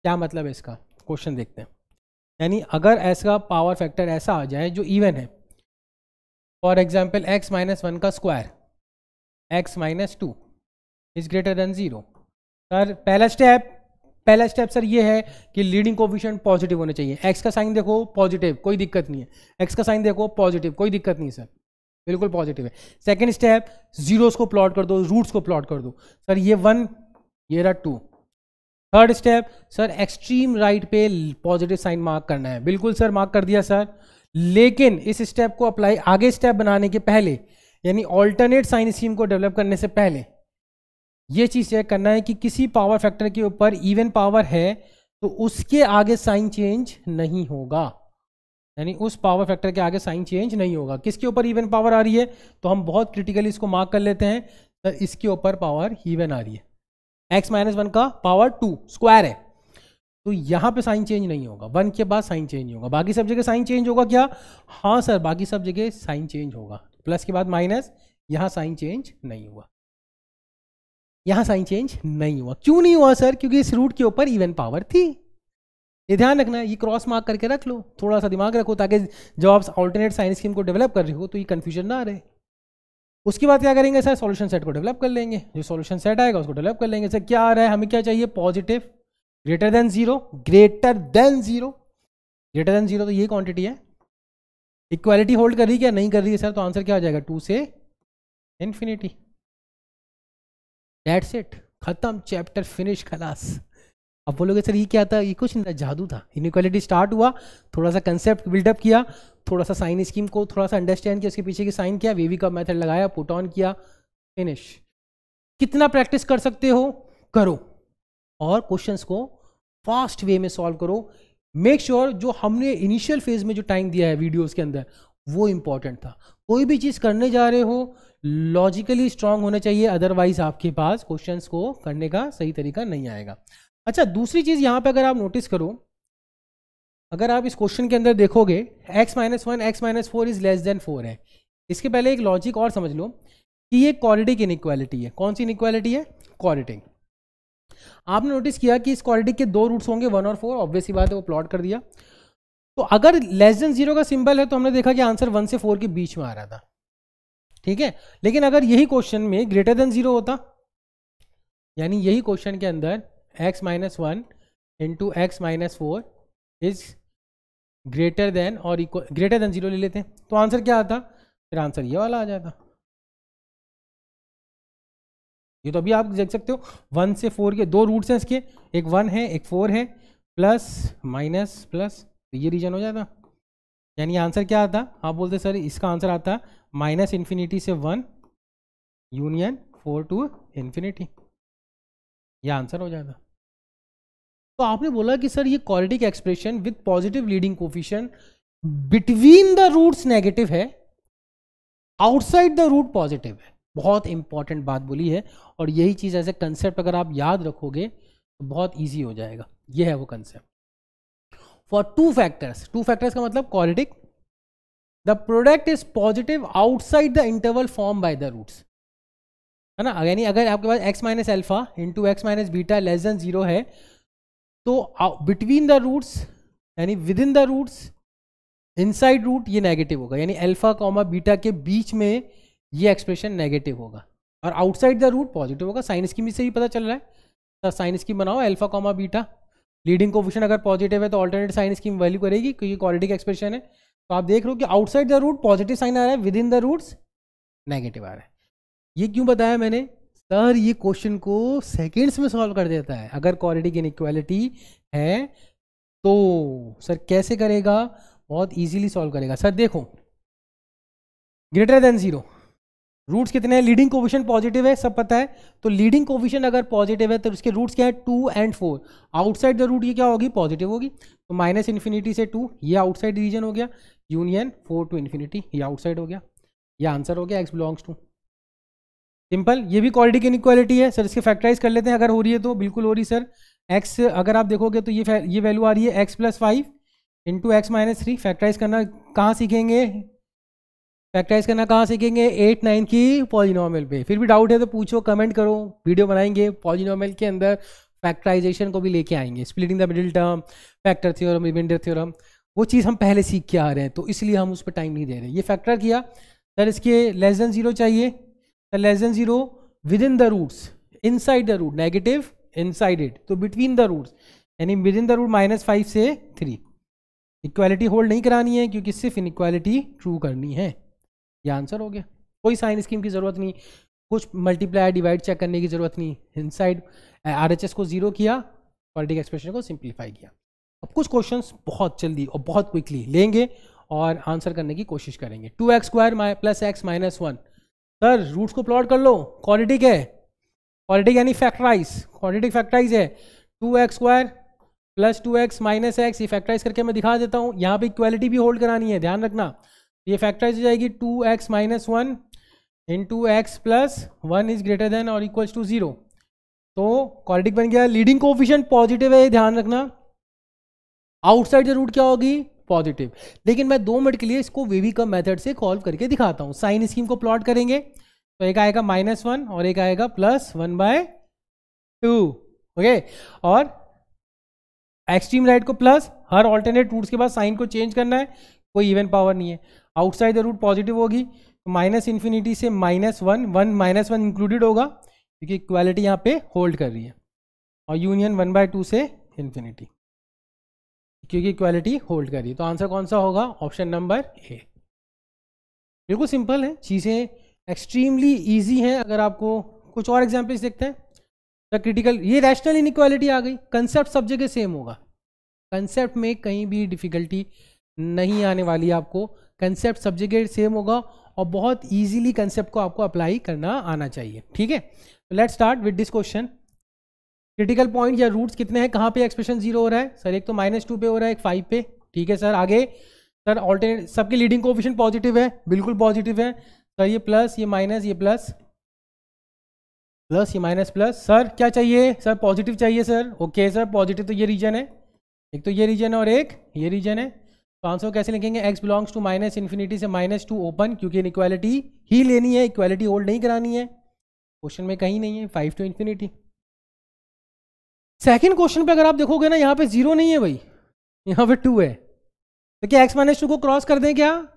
क्या मतलब है इसका? क्वेश्चन देखते हैं। यानी अगर ऐसा पावर फैक्टर ऐसा आ जाए जो इवन है, फॉर एग्जाम्पल x - 1 का square, x - 2 is greater then 0। Sir पहला स्टेप सर ये है कि लीडिंग कोफिशिएंट पॉजिटिव होने चाहिए। x का साइन देखो पॉजिटिव, कोई दिक्कत नहीं है। x का साइन देखो पॉजिटिव, कोई दिक्कत नहीं सर, बिल्कुल पॉजिटिव है। सेकंड स्टेप, जीरोस को प्लॉट कर दो, रूट्स को प्लॉट कर दो। सर ये 1, ये रहा 2। Third step, sir extreme right पे पॉजिटिव साइन मार्क करना है। बिल्कुल सर, मार्क कर दिया सर। लेकिन इस स्टेप को अप्लाई आगे स्टेप बनाने के पहले, यानी ऑल्टरनेट साइन स्कीम को डेवलप करने से पहले, ये चीज चेक करना है कि किसी पावर फैक्टर के ऊपर इवन पावर है तो उसके आगे साइन चेंज नहीं होगा। यानी उस पावर फैक्टर के आगे साइन चेंज नहीं होगा। किसके ऊपर इवन पावर आ रही है? तो हम बहुत क्रिटिकली इसको मार्क कर लेते हैं, तो इसके ऊपर पावर इवन आ रही है। x - 1 का पावर 2 स्क्वायर है, तो यहाँ पे साइन चेंज नहीं होगा। 1 के बाद साइन चेंज नहीं होगा। बाकी सब जगह साइन चेंज होगा क्या? हाँ सर, बाकी सब जगह साइन चेंज होगा। प्लस के बाद माइनस, यहाँ साइन चेंज नहीं हुआ, यहाँ साइन चेंज नहीं हुआ। क्यों नहीं हुआ सर? क्योंकि इस रूट के ऊपर इवन पावर थी। ये ध्यान रखना, ये क्रॉस मार्क करके रख लो, थोड़ा सा दिमाग रखो, ताकि जब आप ऑल्टरनेट साइन स्कीम को डेवलप कर रहे हो तो ये कंफ्यूजन ना रहे। उसके बाद क्या करेंगे सर, सॉल्यूशन सेट को डेवलप कर लेंगे, जो सॉल्यूशन सेट आएगा उसको डेवलप कर लेंगे। सर क्या आ रहा है, हमें क्या चाहिए, positive greater than zero, greater than zero, greater than zero, तो ये क्वांटिटी है। इक्वालिटी होल्ड कर रही है क्या, नहीं कर रही है सर, तो आंसर क्या आ जाएगा, 2 से इन्फिनिटी। दैट्स इट, खत्म, चैप्टर फिनिश, खलास। अब बोलोगे सर ये क्या था, ये कुछ नहीं था, जादू था। इनइक्वालिटी स्टार्ट हुआ, थोड़ा सा कंसेप्ट बिल्डअप किया, थोड़ा सा साइन स्कीम को थोड़ा सा अंडरस्टैंड किया, उसके पीछे की साइन किया, वेवी का मेथड लगाया, पुट ऑन किया, फिनिश। कितना प्रैक्टिस कर सकते हो करो, और क्वेश्चंस को फास्ट वे में सॉल्व करो। मेक श्योर जो हमने इनिशियल फेज में जो टाइम दिया है वीडियोस के अंदर वो इंपॉर्टेंट था। कोई भी चीज़ करने जा रहे हो लॉजिकली स्ट्रांग होना चाहिए, अदरवाइज आपके पास क्वेश्चंस को करने का सही तरीका नहीं आएगा। अच्छा, दूसरी चीज़ यहाँ पे अगर आप नोटिस करो, अगर आप इस क्वेश्चन के अंदर देखोगे x - 1 x - 4 is less then 4 है। इसके पहले एक लॉजिक और समझ लो कि ये क्वाड्रेटिक इनइक्वालिटी है। कौन सी इनइक्वालिटी है, क्वाड्रेटिक। आपने नोटिस किया कि इस क्वाड्रेटिक के दो रूट्स होंगे 1 और 4, ऑब्वियस सी बात है, वो प्लॉट कर दिया। तो अगर लेस देन 0 का सिंबल है तो हमने देखा कि आंसर 1 से 4 के बीच में आ रहा था, ठीक है। लेकिन अगर यही क्वेश्चन में ग्रेटर देन 0 होता, यानी यही क्वेश्चन के अंदर x - 1 into x - 4 is greater than और इक्वल, ग्रेटर देन 0 ले लेते हैं, तो आंसर क्या आता, फिर आंसर ये वाला आ जाता। ये तो अभी आप देख सकते हो 1 से 4 के दो रूट्स हैं इसके, एक 1 है एक 4 है, प्लस माइनस प्लस, तो ये रीजन हो जाता। यानी आंसर क्या आता, आप बोलते सर इसका आंसर आता -इन्फिनिटी से 1 यूनियन 4 टू इन्फिनिटी, यह आंसर हो जाता। तो आपने बोला कि सर ये quadratic expression with positive leading coefficient between the roots negative है, आउटसाइड द रूट पॉजिटिव है। बहुत इंपॉर्टेंट बात बोली है, और यही चीज एज ए कंसेप्ट अगर आप याद रखोगे तो बहुत इजी हो जाएगा। ये है वो कंसेप्ट। फॉर टू फैक्टर्स का मतलब quadratic, the product is positive outside the interval form by the roots, है ना। यानी अगर आपके पास x - alpha into x - beta less than 0 है, तो बिटवीन द रूट्स यानी within the roots, inside root ये नेगेटिव होगा, यानी अल्फा कॉमा बीटा के बीच में ये एक्सप्रेशन नेगेटिव होगा, और आउटसाइड द रूट पॉजिटिव होगा। साइन स्कीम से ही पता चल रहा है, तो साइन स्कीम बनाओ, alpha comma beta, leading coefficient अगर पॉजिटिव है तो अल्टरनेट साइन स्कीम वैल्यू करेगी, क्योंकि क्वाड्रेटिक एक्सप्रेशन है। तो आप देख रहे हो कि outside the root positive sign आ रहा है, within the roots negative आ रहा है। ये क्यों बताया मैंने, सर ये क्वेश्चन को सेकेंड्स में सॉल्व कर देता है। अगर क्वाड्रेटिक इनइक्वालिटी है तो सर कैसे करेगा, बहुत इजीली सॉल्व करेगा। सर देखो ग्रेटर देन 0, रूट्स कितने हैं, लीडिंग कोफिशिएंट पॉजिटिव है, सब पता है। तो लीडिंग कोफिशिएंट अगर पॉजिटिव है तो उसके रूट्स क्या है, 2 और 4। आउटसाइड द रूट ये क्या होगी, पॉजिटिव होगी। तो -इन्फिनिटी से 2 ये आउटसाइड रीजन हो गया, यूनियन 4 टू इन्फिनिटी ये आउटसाइड हो गया। ये आंसर हो गया, x बिलोंग्स टू, सिंपल। ये भी क्वाड्रेटिक इनइक्वालिटी है सर, इसके फैक्टराइज कर लेते हैं अगर हो रही है तो, बिल्कुल हो रही सर। x अगर आप देखोगे तो ये वैल्यू आ रही है x + 5 इंटू x - 3। फैक्टराइज करना कहाँ सीखेंगे, फैक्टराइज करना कहाँ सीखेंगे, 8, 9 की पॉलिनोमियल पे। फिर भी डाउट है तो पूछो, कमेंट करो, वीडियो बनाएंगे पॉलिनोमियल के अंदर फैक्टराइजेशन को भी लेके आएंगे, splitting the middle term, factor theorem, remainder theorem, वो चीज़ हम पहले सीख के आ रहे हैं, तो इसलिए हम उस पर टाइम नहीं दे रहे। ये फैक्टर किया सर, इसके लेस देन 0 चाहिए, less than 0 within the roots, inside the root negative, inside it, तो बिटवीन द रूट्स यानी विद इन द रूट -5 से 3। इक्वालिटी होल्ड नहीं करानी है क्योंकि सिर्फ इनइक्वालिटी ट्रू करनी है। ये आंसर हो गया, कोई साइन स्कीम की जरूरत नहीं, कुछ मल्टीप्लाई डिवाइड चेक करने की जरूरत नहीं। इनसाइड RHS को 0 किया, क्वाड्रेटिक एक्सप्रेशन को सिंप्लीफाई किया। अब कुछ क्वेश्चंस बहुत जल्दी और बहुत क्विकली लेंगे और आंसर करने की कोशिश करेंगे। 2x² + x - 1, सर रूट्स को प्लॉट कर लो, क्वाड्रेटिक है, क्वाड्रेटिक यानी फैक्टराइज, क्वाड्रेटिक फैक्टराइज है। 2x² + 2x - x, ये फैक्टराइज करके मैं दिखा देता हूँ। यहाँ पे इक्वालिटी भी होल्ड करानी है, ध्यान रखना। ये फैक्टराइज हो जाएगी 2x - 1 into x + 1 is greater than और इक्वल्स टू 0, तो क्वाड्रेटिक बन गया। लीडिंग कोफिशिएंट पॉजिटिव है, ध्यान रखना। आउटसाइड द रूट क्या होगी, पॉजिटिव। लेकिन मैं 2 मिनट के लिए इसको वेवी का मेथड से सॉल्व करके दिखाता हूँ। साइन स्कीम को प्लॉट करेंगे तो एक आएगा -1 और एक आएगा +1/2, ओके। और एक्सट्रीम राइट को प्लस, हर ऑल्टरनेट रूट्स के बाद साइन को चेंज करना है, कोई इवन पावर नहीं है। आउटसाइड द रूट पॉजिटिव होगी, माइनस इन्फिनिटी से -1, -1 इंक्लूडेड होगा क्योंकि इक्वालिटी यहाँ पे होल्ड कर रही है, और यूनियन 1/2 से इन्फिनिटी क्योंकि इक्वालिटी होल्ड कर रही है। तो आंसर कौन सा होगा? Option number A. बिल्कुल सिंपल है, चीज़ें एक्सट्रीमली ईजी हैं। अगर आपको कुछ और एग्जाम्पल्स देखते हैं, द क्रिटिकल, ये रैशनल इनइक्वालिटी आ गई, कंसेप्ट सब जगह सेम होगा, कंसेप्ट में कहीं भी डिफिकल्टी नहीं आने वाली है आपको, कंसेप्ट सब जगह सेम होगा और बहुत इजीली कंसेप्ट को आपको अप्लाई करना आना चाहिए। ठीक है, let's start with this question. Critical point या रूट्स कितने हैं, कहाँ पे एक्सप्रेशन 0 हो रहा है? सर एक तो -2 पे हो रहा है, एक 5 पे। ठीक है सर, आगे सर ऑल्टरनेट, सबके लीडिंग कोएफिशिएंट पॉजिटिव है, बिल्कुल पॉजिटिव है सर। ये प्लस, ये माइनस, ये प्लस, प्लस, ये माइनस, प्लस। सर क्या चाहिए? सर पॉजिटिव चाहिए सर। ओके सर, पॉजिटिव तो ये रीजन है, एक तो ये रीजन है और एक ये रीजन है। तो आंसर कैसे लिखेंगे? x बिलोंग्स टू -इन्फिनिटी से -2 ओपन, क्योंकि इनइक्वालिटी ही लेनी है, इक्वालिटी होल्ड नहीं करानी है, क्वेश्चन में कहीं नहीं है। 5 to इन्फिनिटी। सेकंड क्वेश्चन पे अगर आप देखोगे ना, यहाँ पे 0 नहीं है भाई, यहाँ पे 2 है। तो क्या x -2 को क्रॉस कर दें क्या?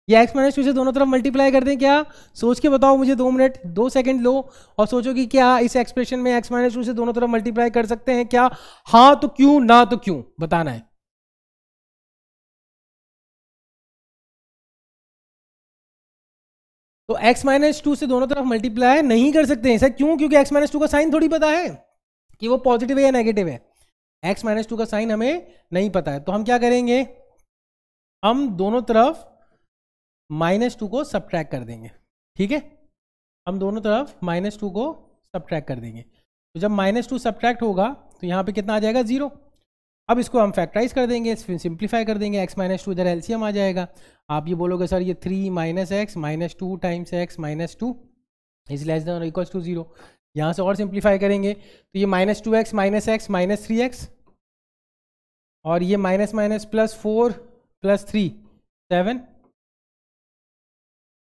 या x -2 से दोनों तरफ मल्टीप्लाई कर दें क्या? सोच के बताओ मुझे, 2 मिनट 2 सेकंड लो और सोचो कि क्या इस एक्सप्रेशन में x -2 से दोनों तरफ मल्टीप्लाई कर सकते हैं क्या? हाँ तो क्यों, ना तो क्यों, बताना है। तो x -2 से दोनों तरफ मल्टीप्लाई नहीं कर सकते हैं सर, क्यों? क्योंकि x -2 का साइन थोड़ी पता है कि वो पॉजिटिव है या नेगेटिव है, x -2 का साइन हमें नहीं पता है। तो हम क्या करेंगे, हम दोनों तरफ -2 को सब्ट्रैक्ट कर देंगे। ठीक है, हम दोनों तरफ -2 को सब्ट्रैक्ट कर देंगे। तो जब -2 सब्ट्रैक्ट होगा तो यहाँ पे कितना आ जाएगा? 0। अब इसको हम फैक्टराइज कर देंगे, सिंप्लीफाई कर देंगे, x -2 इधर एलसीएम आ जाएगा। आप ये बोलोगे सर ये 3 - x -2 times x -2 is less than और इक्वल्स टू 0। यहाँ से और सिंप्लीफाई करेंगे तो ये -2x -x -3x, और ये minus minus +4 +3 7,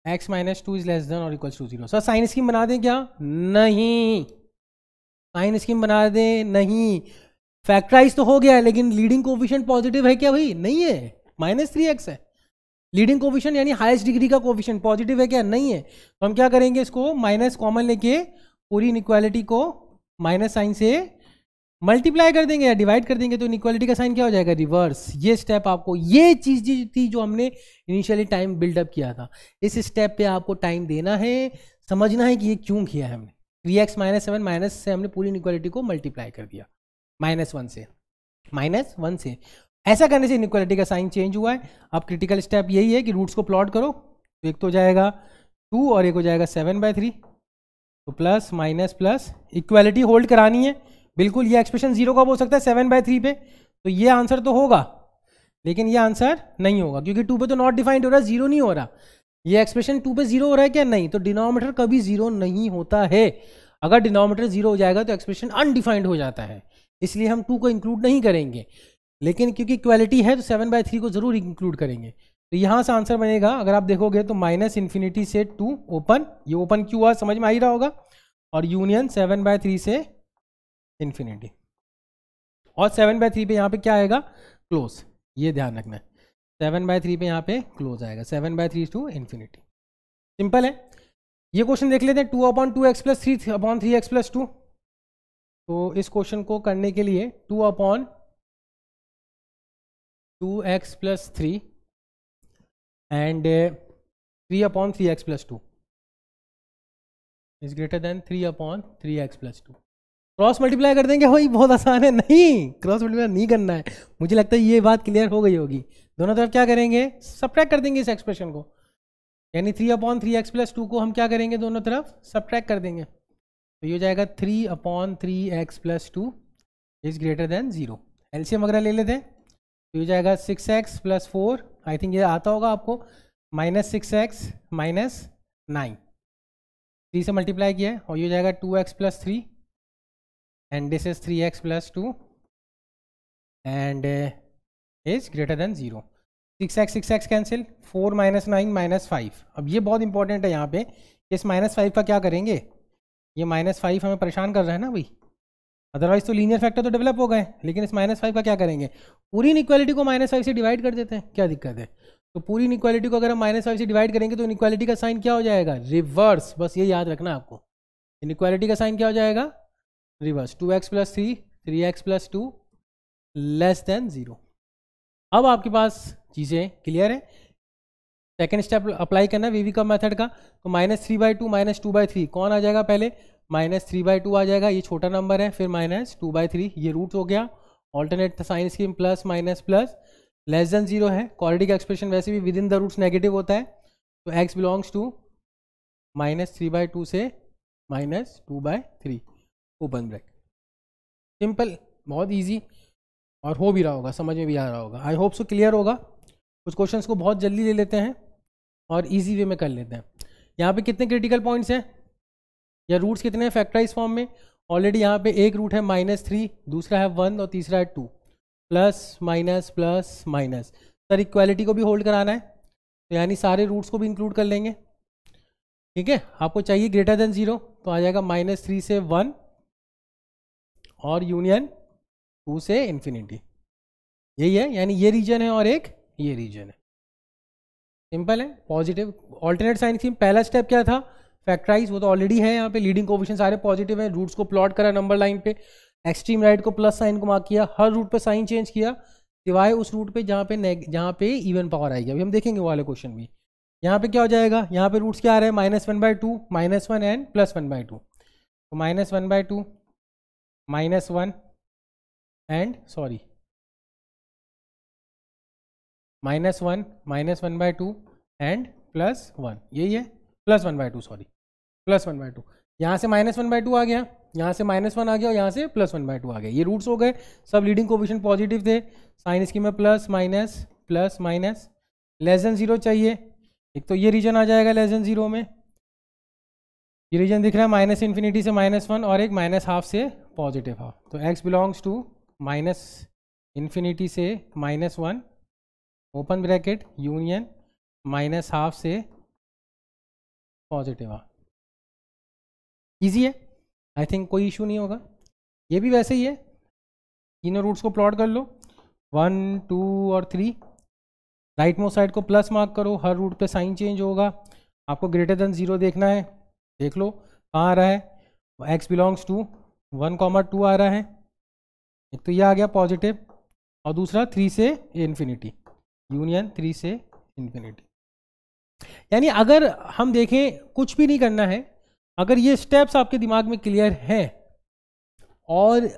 x -2 is less than और equals to 0। Sir sign scheme बना दें क्या? नहीं, साइन स्कीम बना दें नहीं। फैक्टराइज तो हो गया है, लेकिन लीडिंग कोफिशिएंट पॉजिटिव है क्या भाई? नहीं है, -3x है लीडिंग कोफिशिएंट, यानी हाईएस्ट डिग्री का कोफिशिएंट पॉजिटिव है क्या? नहीं है। तो हम क्या करेंगे, इसको माइनस कॉमन लेके पूरी इनइक्वालिटी को माइनस साइन से मल्टीप्लाई कर देंगे या डिवाइड कर देंगे, तो इनइक्वालिटी का साइन क्या हो जाएगा? रिवर्स। ये स्टेप आपको, ये चीज थी जो हमने इनिशियली टाइम बिल्डअप किया था, इस स्टेप पे आपको टाइम देना है, समझना है कि ये क्यों किया है हमने। 3x -7 माइनस से हमने पूरी इनइक्वालिटी को मल्टीप्लाई कर दिया -1 से। ऐसा करने से इनइक्वालिटी का साइन चेंज हुआ है। अब क्रिटिकल स्टेप यही है कि रूट्स को प्लॉट करो, तो एक तो हो जाएगा 2 और एक हो जाएगा 7/3, तो plus minus plus, equality hold करानी है बिल्कुल। ये एक्सप्रेशन 0 कब हो सकता है? 7/3 पे। तो ये आंसर तो होगा, लेकिन ये आंसर नहीं होगा क्योंकि 2 पे तो नॉट डिफाइंड हो रहा है, 0 नहीं हो रहा। ये एक्सप्रेशन 2 पे 0 हो रहा है क्या? नहीं। तो डिनोमिनेटर कभी 0 नहीं होता है। अगर डिनोमिनेटर 0 हो जाएगा तो एक्सप्रेशन अनडिफाइंड हो जाता है, इसलिए हम 2 को इंक्लूड नहीं करेंगे। लेकिन क्योंकि इक्वालिटी है तो 7/3 को जरूर इंक्लूड करेंगे। तो यहाँ से आंसर बनेगा, अगर आप देखोगे तो -इन्फिनिटी से 2 ओपन, ये ओपन क्यों हुआ समझ में आ ही रहा होगा, और यूनियन 7/3 से इन्फिनिटी, और 7/3 पे यहाँ पे क्या आएगा? क्लोज। ये ध्यान रखना है, 7/3 पे यहाँ पे क्लोज आएगा, 7/3 टू इन्फिनिटी। सिंपल है। ये क्वेश्चन देख लेते हैं, 2/2x + 3/3x + 2। तो इस क्वेश्चन को करने के लिए 2/2x + 3 and 3/3x + 2 is greater then 3/3x + 2। Cross multiply कर देंगे भाई, बहुत आसान है। नहीं, क्रॉस मल्टीप्लाई नहीं करना है। मुझे लगता है ये बात क्लियर हो गई होगी। दोनों तरफ क्या करेंगे? सब्ट्रैक्ट कर देंगे इस एक्सप्रेशन को, यानी 3/3x + 2 को हम क्या करेंगे? दोनों तरफ सब्ट्रैक्ट कर देंगे, तो ये हो जाएगा 3/3x + 2 is greater then 0। LCM वगैरह ले लेते हैं, तो ये हो जाएगा 6x + 4, आई थिंक ये आता होगा आपको, -6x -9, 3 से मल्टीप्लाई किया है, और ये हो जाएगा 2x + 3 and this is 3x + 2 and is greater than 0। 6x cancel, 4 - 9 -5। अब ये बहुत इंपॉर्टेंट है यहाँ पे, इस -5 का क्या करेंगे? ये -5 हमें परेशान कर रहा है ना भाई, अदरवाइज तो लीनियर फैक्टर तो डेवलप हो गए, लेकिन इस -5 का क्या करेंगे? पूरी इनइक्वालिटी को -5 से डिवाइड कर देते हैं, क्या दिक्कत है? तो पूरी इनइक्वालिटी को अगर हम -5 से डिवाइड करेंगे तो इनइक्वालिटी का साइन क्या हो जाएगा, रिवर्स। बस ये याद रखना आपको, इनइक्वालिटी का साइन क्या हो जाएगा, रिवर्स। 2x + 3 3x + 2 << 0। अब आपके पास चीज़ें क्लियर है। सेकेंड स्टेप अप्लाई करना है वीवी का मेथड का। तो -3/2 -2/3 कौन आ जाएगा, पहले -3/2 आ जाएगा, ये छोटा नंबर है, फिर -2/3, ये रूट हो गया। Alternate sign scheme plus minus plus, << 0 है। क्वाड्रेटिक एक्सप्रेशन वैसे भी within the roots negative होता है, तो x बिलोंग्स टू -3/2 से -2/3 ओपन ब्रैकेट। सिंपल, बहुत इजी, और हो भी रहा होगा, समझ में भी आ रहा होगा। आई होप सो क्लियर होगा। कुछ क्वेश्चंस को बहुत जल्दी ले लेते हैं और इजी वे में कर लेते हैं। यहाँ पे कितने क्रिटिकल पॉइंट्स हैं या रूट्स कितने हैं फैक्टराइज फॉर्म में? ऑलरेडी यहाँ पे एक रूट है -3, दूसरा है 1 और तीसरा है 2, प्लस माइनस। सर इक्वालिटी को भी होल्ड कराना है, तो यानी सारे रूट्स को भी इंक्लूड कर लेंगे। ठीक है, आपको चाहिए <<0, तो आ जाएगा -3 से 1 और यूनियन 2 से इन्फिनिटी। यही है, यानी ये रीजन है और एक ये रीजन है। सिंपल है, पॉजिटिव ऑल्टरनेट साइन स्कीम। पहला स्टेप क्या था, फैक्टराइज, वो तो ऑलरेडी है। यहाँ पे लीडिंग कोएफिशिएंट सारे पॉजिटिव हैं, रूट्स को प्लॉट करा नंबर लाइन पे, एक्सट्रीम राइट को प्लस साइन को मार्क किया, हर रूट पे साइन चेंज किया सिवाय उस रूट पे जहाँ पे इवन पावर आएगी। अभी हम देखेंगे वो वाले क्वेश्चन भी। यहाँ पे क्या हो जाएगा, यहाँ पे रूट्स क्या आ रहे हैं, -1/2 -1 एंड +1/2, तो -1/2 -1 एंड सॉरी -1 -1/2 एंड +1, यही है, +1/2 सॉरी, +1/2। यहाँ से -1/2 आ गया, यहाँ से -1 आ गया और यहाँ से +1/2 आ गया। ये रूट्स हो गए, सब लीडिंग कोएफिशिएंट पॉजिटिव थे। साइन स्कीम में प्लस माइनस <<0 चाहिए। एक तो ये रीजन आ जाएगा <0 में, ये रीजन दिख रहा है -∞ से -1 और एक -½ से +½ तो x बिलोंग्स टू -∞ से -1 ओपन ब्रैकेट यूनियन -½ से +½ इजी है, आई थिंक कोई इशू नहीं होगा। ये भी वैसे ही है, तीनों रूट्स को प्लॉट कर लो, 1 2 और 3। राइट मोस्ट साइड को प्लस मार्क करो, हर रूट पे साइन चेंज होगा। आपको <0 देखना है, देख लो कहाँ आ रहा है, x बिलोंग्स टू 1, 2 आ रहा है। एक तो ये आ गया पॉजिटिव और दूसरा 3 से इन्फिनिटी यूनियन 3 से इन्फिनिटी। यानी अगर हम देखें, कुछ भी नहीं करना है, अगर ये स्टेप्स आपके दिमाग में क्लियर हैं और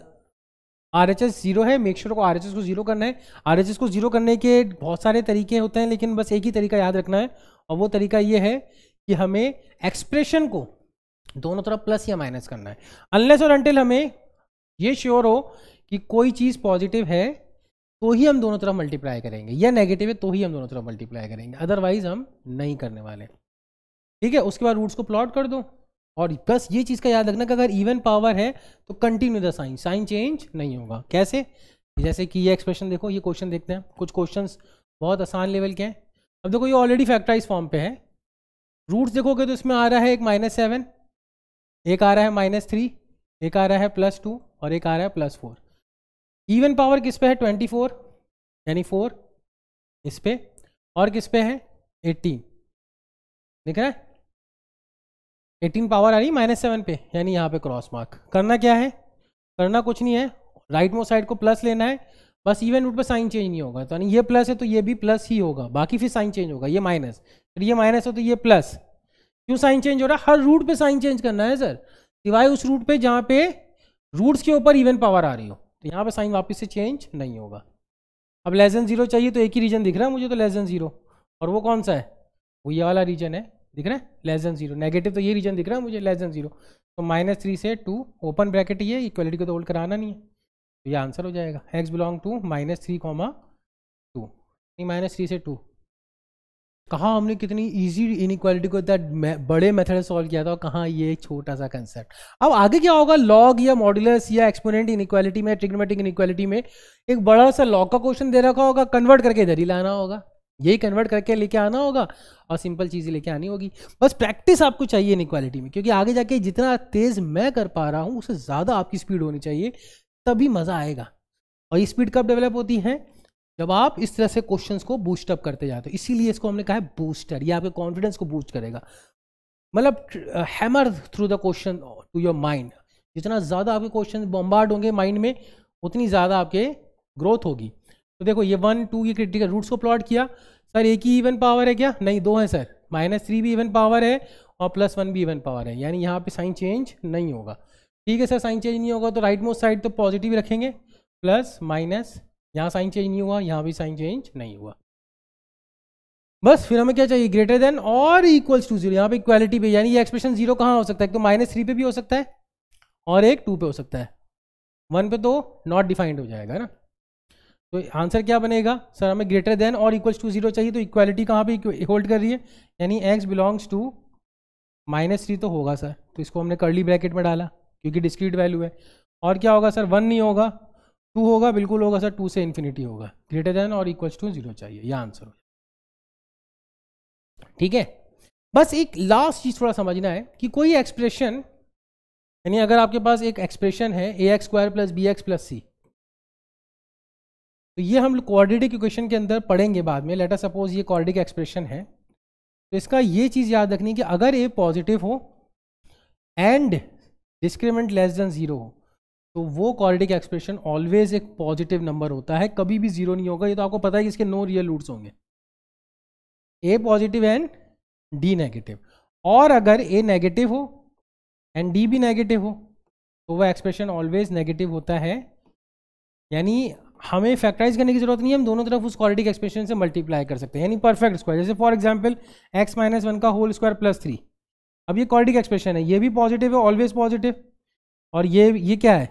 RHS 0 है, मेक श्योर को RHS को 0 करना है। RHS को 0 करने के बहुत सारे तरीके होते हैं, लेकिन बस एक ही तरीका याद रखना है, और वो तरीका ये है कि हमें एक्सप्रेशन को दोनों तरफ प्लस या माइनस करना है। अनलेस और अनटिल हमें ये श्योर हो कि कोई चीज़ पॉजिटिव है तो ही हम दोनों तरफ मल्टीप्लाई करेंगे, या नेगेटिव है तो ही हम दोनों तरफ मल्टीप्लाई करेंगे, अदरवाइज हम नहीं करने वाले। ठीक है, उसके बाद रूट्स को प्लॉट कर दो, और बस ये चीज़ का याद रखना कि अगर इवन पावर है तो continue the sign, sign change नहीं होगा। कैसे, जैसे कि ये एक्सप्रेशन देखो, ये क्वेश्चन देखते हैं। कुछ क्वेश्चंस बहुत आसान लेवल के हैं। अब देखो ये ऑलरेडी फैक्टराइज फॉर्म पे है, रूट्स देखोगे तो इसमें आ रहा है एक -7, एक आ रहा है -3, एक आ रहा है +2 और एक आ रहा है +4। इवन पावर किस पे है, 24 यानी 4 इस पे, और किस पे है 18, दिख रहा है 18 पावर आ रही है -7 पे, यानी यहाँ पे क्रॉस मार्क। करना क्या है, करना कुछ नहीं है, राइट मोस्ट साइड को प्लस लेना है, बस इवन रूट पे साइन चेंज नहीं होगा। तो यानी ये प्लस है तो ये भी प्लस ही होगा, बाकी फिर साइन चेंज होगा। ये माइनस, फिर ये माइनस है तो ये प्लस। क्यों साइन चेंज हो रहा है, हर रूट पे साइन चेंज करना है सर, सिवाय उस रूट पे जहाँ पे रूट्स के ऊपर इवन पावर आ रही हो, तो यहाँ पे साइन वापस से चेंज नहीं होगा। अब <0 चाहिए, तो एक ही रीजन दिख रहा है मुझे तो <0, और वो कौन सा है, वो ये वाला रीजन है, दिख रहा है <0। नेगेटिव तो ये रीजन दिख रहा है मुझे <0, तो -3 से 2 ओपन ब्रैकेट, ये इक्वलिटी को तो होल्ड कराना नहीं है, तो ये आंसर हो जाएगा। x बिलोंग टू -3, 2 नहीं -3 से 2। कहाँ हमने कितनी इजी इनइक्वालिटी को इतना बड़े मेथड से सॉल्व किया था, और कहाँ ये छोटा सा कंसेप्ट। अब आगे क्या होगा, लॉग या मॉड्यूलस या एक्सपोनेंट इनइक्वालिटी में, ट्रिग्नोमेट्रिक इनइक्वालिटी में एक बड़ा सा लॉग का क्वेश्चन दे रखा होगा, कन्वर्ट करके इधर ही लाना होगा, यही कन्वर्ट करके लेके आना होगा, और सिंपल चीज़ें लेके आनी होगी। बस प्रैक्टिस आपको चाहिए इनइक्वालिटी में, क्योंकि आगे जाके जितना तेज़ मैं कर पा रहा हूँ उससे ज़्यादा आपकी स्पीड होनी चाहिए, तभी मज़ा आएगा। और ये स्पीड कब डेवलप होती है, जब आप इस तरह से क्वेश्चंस को बूस्ट अप करते जाते हो, इसीलिए इसको हमने कहा है बूस्टर। ये आपके कॉन्फिडेंस को बूस्ट करेगा, मतलब hammer through the question to your mind. जितना ज़्यादा आपके क्वेश्चन बॉम्बार्ड होंगे माइंड में, उतनी ज़्यादा आपके ग्रोथ होगी। तो देखो ये 1 2 ये क्रिटिकल रूट्स को प्लॉट किया। सर एक ही इवन पावर है क्या? नहीं, दो है सर। -3 भी इवन पावर है और +1 भी इवन पावर है, यानी यहाँ पे साइन चेंज नहीं होगा। ठीक है सर, साइन चेंज नहीं होगा तो राइट मोस्ट साइड तो पॉजिटिव रखेंगे, प्लस माइनस, यहाँ साइन चेंज नहीं हुआ, यहाँ भी साइन चेंज नहीं हुआ। बस फिर हमें क्या चाहिए? ग्रेटर देन और इक्वल्स टू 0। यहाँ पे इक्वालिटी पे, यानी ये एक्सप्रेशन 0 कहाँ हो सकता है? तो -3 पे भी हो सकता है और एक 2 पे हो सकता है, 1 पे तो नॉट डिफाइंड हो जाएगा ना। तो आंसर क्या बनेगा? सर हमें ग्रेटर देन और इक्वल्स टू 0 चाहिए, तो इक्वालिटी कहाँ पे होल्ड कर रही है? यानी x बिलोंग्स टू -3 तो होगा सर, तो इसको हमने कर्ली ब्रैकेट में डाला क्योंकि डिस्क्रीट वैल्यू है। और क्या होगा सर? 1 नहीं होगा, 2 होगा, बिल्कुल होगा सर, 2 से इन्फिनिटी होगा। ग्रेटर देन और इक्वल्स टू 0 चाहिए, यह आंसर हो। ठीक है, बस एक लास्ट चीज थोड़ा समझना है कि कोई एक्सप्रेशन, यानी अगर आपके पास एक एक्सप्रेशन है ax² + bx + c, तो ये हम क्वाड्रेटिक इक्वेशन के अंदर पढ़ेंगे बाद में। लेट अस सपोज ये क्वाड्रेटिक एक्सप्रेशन है, तो इसका ये चीज़ याद रखनी कि अगर a पॉजिटिव हो एंड डिस्क्रिमिनेंट लेस देन 0 हो, तो वो क्वाड्रेटिक एक्सप्रेशन ऑलवेज एक पॉजिटिव नंबर होता है, कभी भी 0 नहीं होगा। ये तो आपको पता है कि इसके नो रियल रूट्स होंगे, a positive and d negative. और अगर a नेगेटिव हो एंड d भी नेगेटिव हो, तो वह एक्सप्रेशन ऑलवेज नेगेटिव होता है। यानी हमें फैक्टराइज करने की जरूरत नहीं है, हम दोनों तरफ उस क्वाड्रेटिक एक्सप्रेशन से मल्टीप्लाई कर सकते हैं, यानी परफेक्ट स्क्वायर। जैसे फॉर एग्जांपल x - 1 का होल स्क्वायर + 3, अब ये क्वाड्रेटिक एक्सप्रेशन है, ये भी पॉजिटिव है, ऑलवेज पॉजिटिव, और ये क्या है?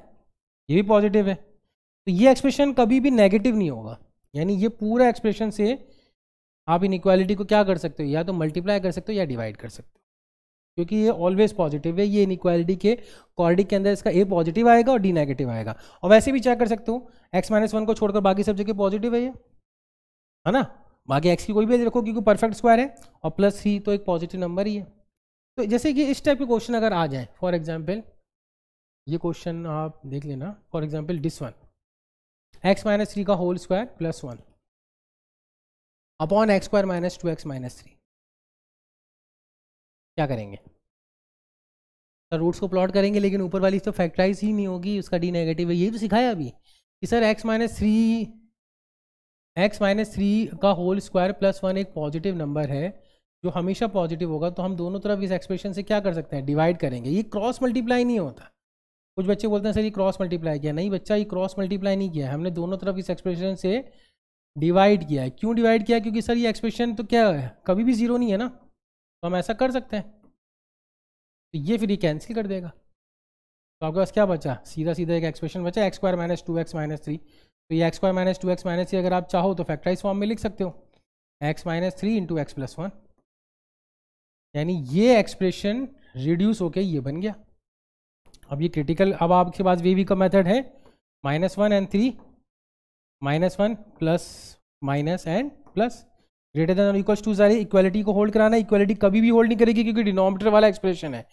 ये भी पॉजिटिव है, तो ये एक्सप्रेशन कभी भी नेगेटिव नहीं होगा। यानी ये पूरा एक्सप्रेशन से आप इनइक्वालिटी को क्या कर सकते हो? या तो मल्टीप्लाई कर सकते हो या डिवाइड कर सकते हो, क्योंकि ये ऑलवेज पॉजिटिव है। ये इनइक्वालिटी के क्वाड्रेटिक के अंदर इसका a पॉजिटिव आएगा और d नेगेटिव आएगा। और वैसे भी चेक कर सकते हो, x - 1 को छोड़कर बाकी सब जगह पॉजिटिव है ये, है ना। बाकी x की कोई भी रखो क्योंकि परफेक्ट स्क्वायर है, और +3 तो एक पॉजिटिव नंबर ही है। तो जैसे कि इस टाइप के क्वेश्चन अगर आ जाए, फॉर एग्जाम्पल ये क्वेश्चन आप देख लेना, for example this one, x - 3 का whole square +1 upon x² - 2x - 3, क्या करेंगे? सर रूट्स को प्लॉट करेंगे, लेकिन ऊपर वाली तो फैक्टराइज ही नहीं होगी, उसका d नेगेटिव है। यही तो सिखाया अभी कि सर x - 3 का होल स्क्वायर +1 एक पॉजिटिव नंबर है जो हमेशा पॉजिटिव होगा, तो हम दोनों तरफ इस एक्सप्रेशन से क्या कर सकते हैं? डिवाइड करेंगे। ये क्रॉस मल्टीप्लाई नहीं होता। कुछ बच्चे बोलते हैं सर ये क्रॉस मल्टीप्लाई किया, नहीं बच्चा, ये क्रॉस मल्टीप्लाई नहीं किया है, हमने दोनों तरफ इस एक्सप्रेशन से डिवाइड किया है। क्यों डिवाइड किया? क्योंकि सर ये एक्सप्रेशन तो क्या है, कभी भी 0 नहीं है ना, तो हम ऐसा कर सकते हैं। तो ये फिर ये कैंसिल कर देगा, तो आपके पास क्या बचा? सीधा सीधा एक एक्सप्रेशन बचा, x² - 2x - 3। तो ये x² - 2x - 3 अगर आप चाहो तो फैक्टराइज फॉर्म में लिख सकते हो, x - 3 × x + 1, यानी ये एक्सप्रेशन रिड्यूस होके ये बन गया। अब ये क्रिटिकल, अब आपके पास वे भी का मेथड है, -1 and 3, -1 plus minus and plus, greater than और इक्वल्स टू सारी इक्वालिटी को होल्ड कराना। इक्वालिटी कभी भी होल्ड नहीं करेगी क्योंकि डिनोमिनेटर वाला एक्सप्रेशन है,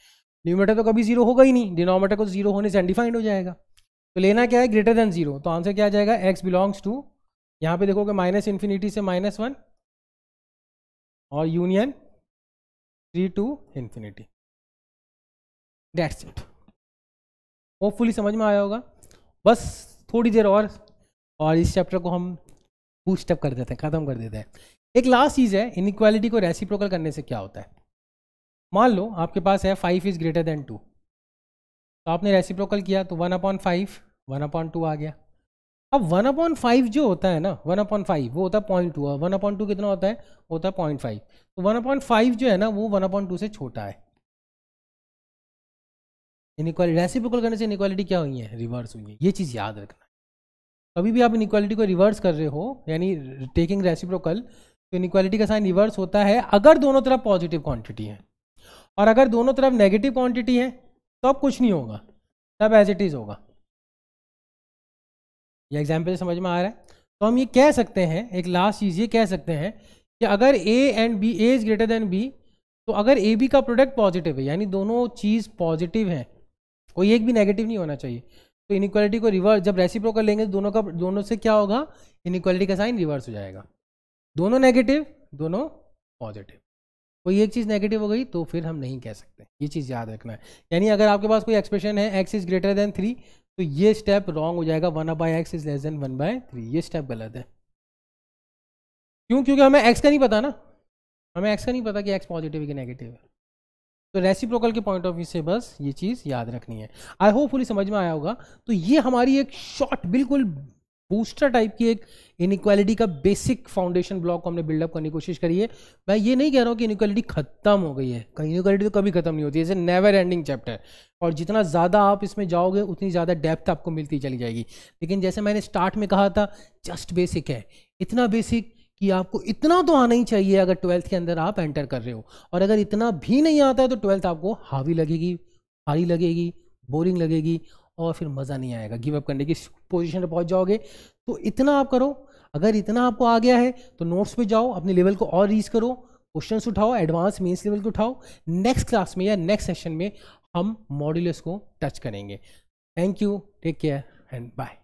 न्यूमरेटर तो कभी 0 होगा ही नहीं, डिनोमिनेटर को 0 होने से अनडिफाइंड हो जाएगा। तो लेना क्या है? Greater than 0। तो आंसर क्या आ जाएगा? x बिलोंग्स टू, यहाँ पे देखोगे -∞ से -1 और union 3 to ∞। That's it. Hopefully समझ में आया होगा। बस थोड़ी देर और इस चैप्टर को हम बूस्ट अप कर देते हैं, ख़त्म कर देते हैं। एक लास्ट चीज़ है, इनइक्वालिटी को रेसिप्रोकल करने से क्या होता है। मान लो आपके पास है 5 इज़ ग्रेटर देन 2, तो आपने रेसिप्रोकल किया तो 1/5 1/2 आ गया। अब 1/5 जो होता है ना, 1/5 वो होता है 0.2, और 1/2 कितना होता है? होता है 0.5। तो 1/5 जो है ना वो 1/2 से छोटा है। इनइक्वालिटी रेसिप्रोकल करने से इनइक्वालिटी क्या हुई है? रिवर्स हुई है। ये चीज़ याद रखना। कभी भी आप इनइक्वालिटी को रिवर्स कर रहे हो, यानी टेकिंग रेसिप्रोकल, तो इनइक्वालिटी का साइन रिवर्स होता है अगर दोनों तरफ पॉजिटिव क्वांटिटी है, और अगर दोनों तरफ नेगेटिव क्वांटिटी है तो अब कुछ नहीं होगा, तब एज इट इज होगा। ये एग्जाम्पल समझ में आ रहा है? तो हम ये कह सकते हैं, एक लास्ट चीज़ ये कह सकते हैं कि अगर a and b, a is greater than b, तो अगर ए बी का प्रोडक्ट पॉजिटिव है, यानी दोनों चीज़ पॉजिटिव है, कोई एक भी नेगेटिव नहीं होना चाहिए, तो इनइक्वालिटी को रिवर्स, जब रेसिप्रोकल लेंगे तो दोनों से क्या होगा, इनइक्वालिटी का साइन रिवर्स हो जाएगा, दोनों नेगेटिव दोनों पॉजिटिव। कोई एक चीज़ नेगेटिव हो गई तो फिर हम नहीं कह सकते, ये चीज़ याद रखना है। यानी अगर आपके पास कोई एक्सप्रेशन है x इज ग्रेटर देन 3 तो ये स्टेप रॉन्ग हो जाएगा, 1/x इज लेस देन 1/3, ये स्टेप गलत है। क्यों? क्योंकि हमें x का नहीं पता ना, हमें x का नहीं पता कि x पॉजिटिव है कि नेगेटिव है। तो रेसिप्रोकल के पॉइंट ऑफ व्यू से बस ये चीज़ याद रखनी है। आई होप फुली समझ में आया होगा। तो ये हमारी एक शॉर्ट बिल्कुल बूस्टर टाइप की एक इनइक्वालिटी का बेसिक फाउंडेशन ब्लॉक को हमने बिल्डअप करने की कोशिश करी है। मैं ये नहीं कह रहा हूँ कि इनइक्वालिटी खत्म हो गई है, इनइक्वालिटी तो कभी खत्म नहीं होती है, it's a never ending chapter, और जितना ज़्यादा आप इसमें जाओगे उतनी ज़्यादा डेप्थ आपको मिलती चली जाएगी। लेकिन जैसे मैंने स्टार्ट में कहा था, जस्ट बेसिक है, इतना बेसिक कि आपको इतना तो आना ही चाहिए अगर 12th के अंदर आप एंटर कर रहे हो। और अगर इतना भी नहीं आता है तो 12th आपको हावी लगेगी, भारी लगेगी, बोरिंग लगेगी, और फिर मज़ा नहीं आएगा, गिव अप करने की पोजीशन पर पहुंच जाओगे। तो इतना आप करो, अगर इतना आपको आ गया है तो नोट्स पे जाओ, अपने लेवल को और रीच करो, क्वेश्चंस उठाओ, एडवांस मेंस लेवल को उठाओ। नेक्स्ट क्लास में या नेक्स्ट सेशन में हम मॉड्यूलस को टच करेंगे। Thank you, take care and bye.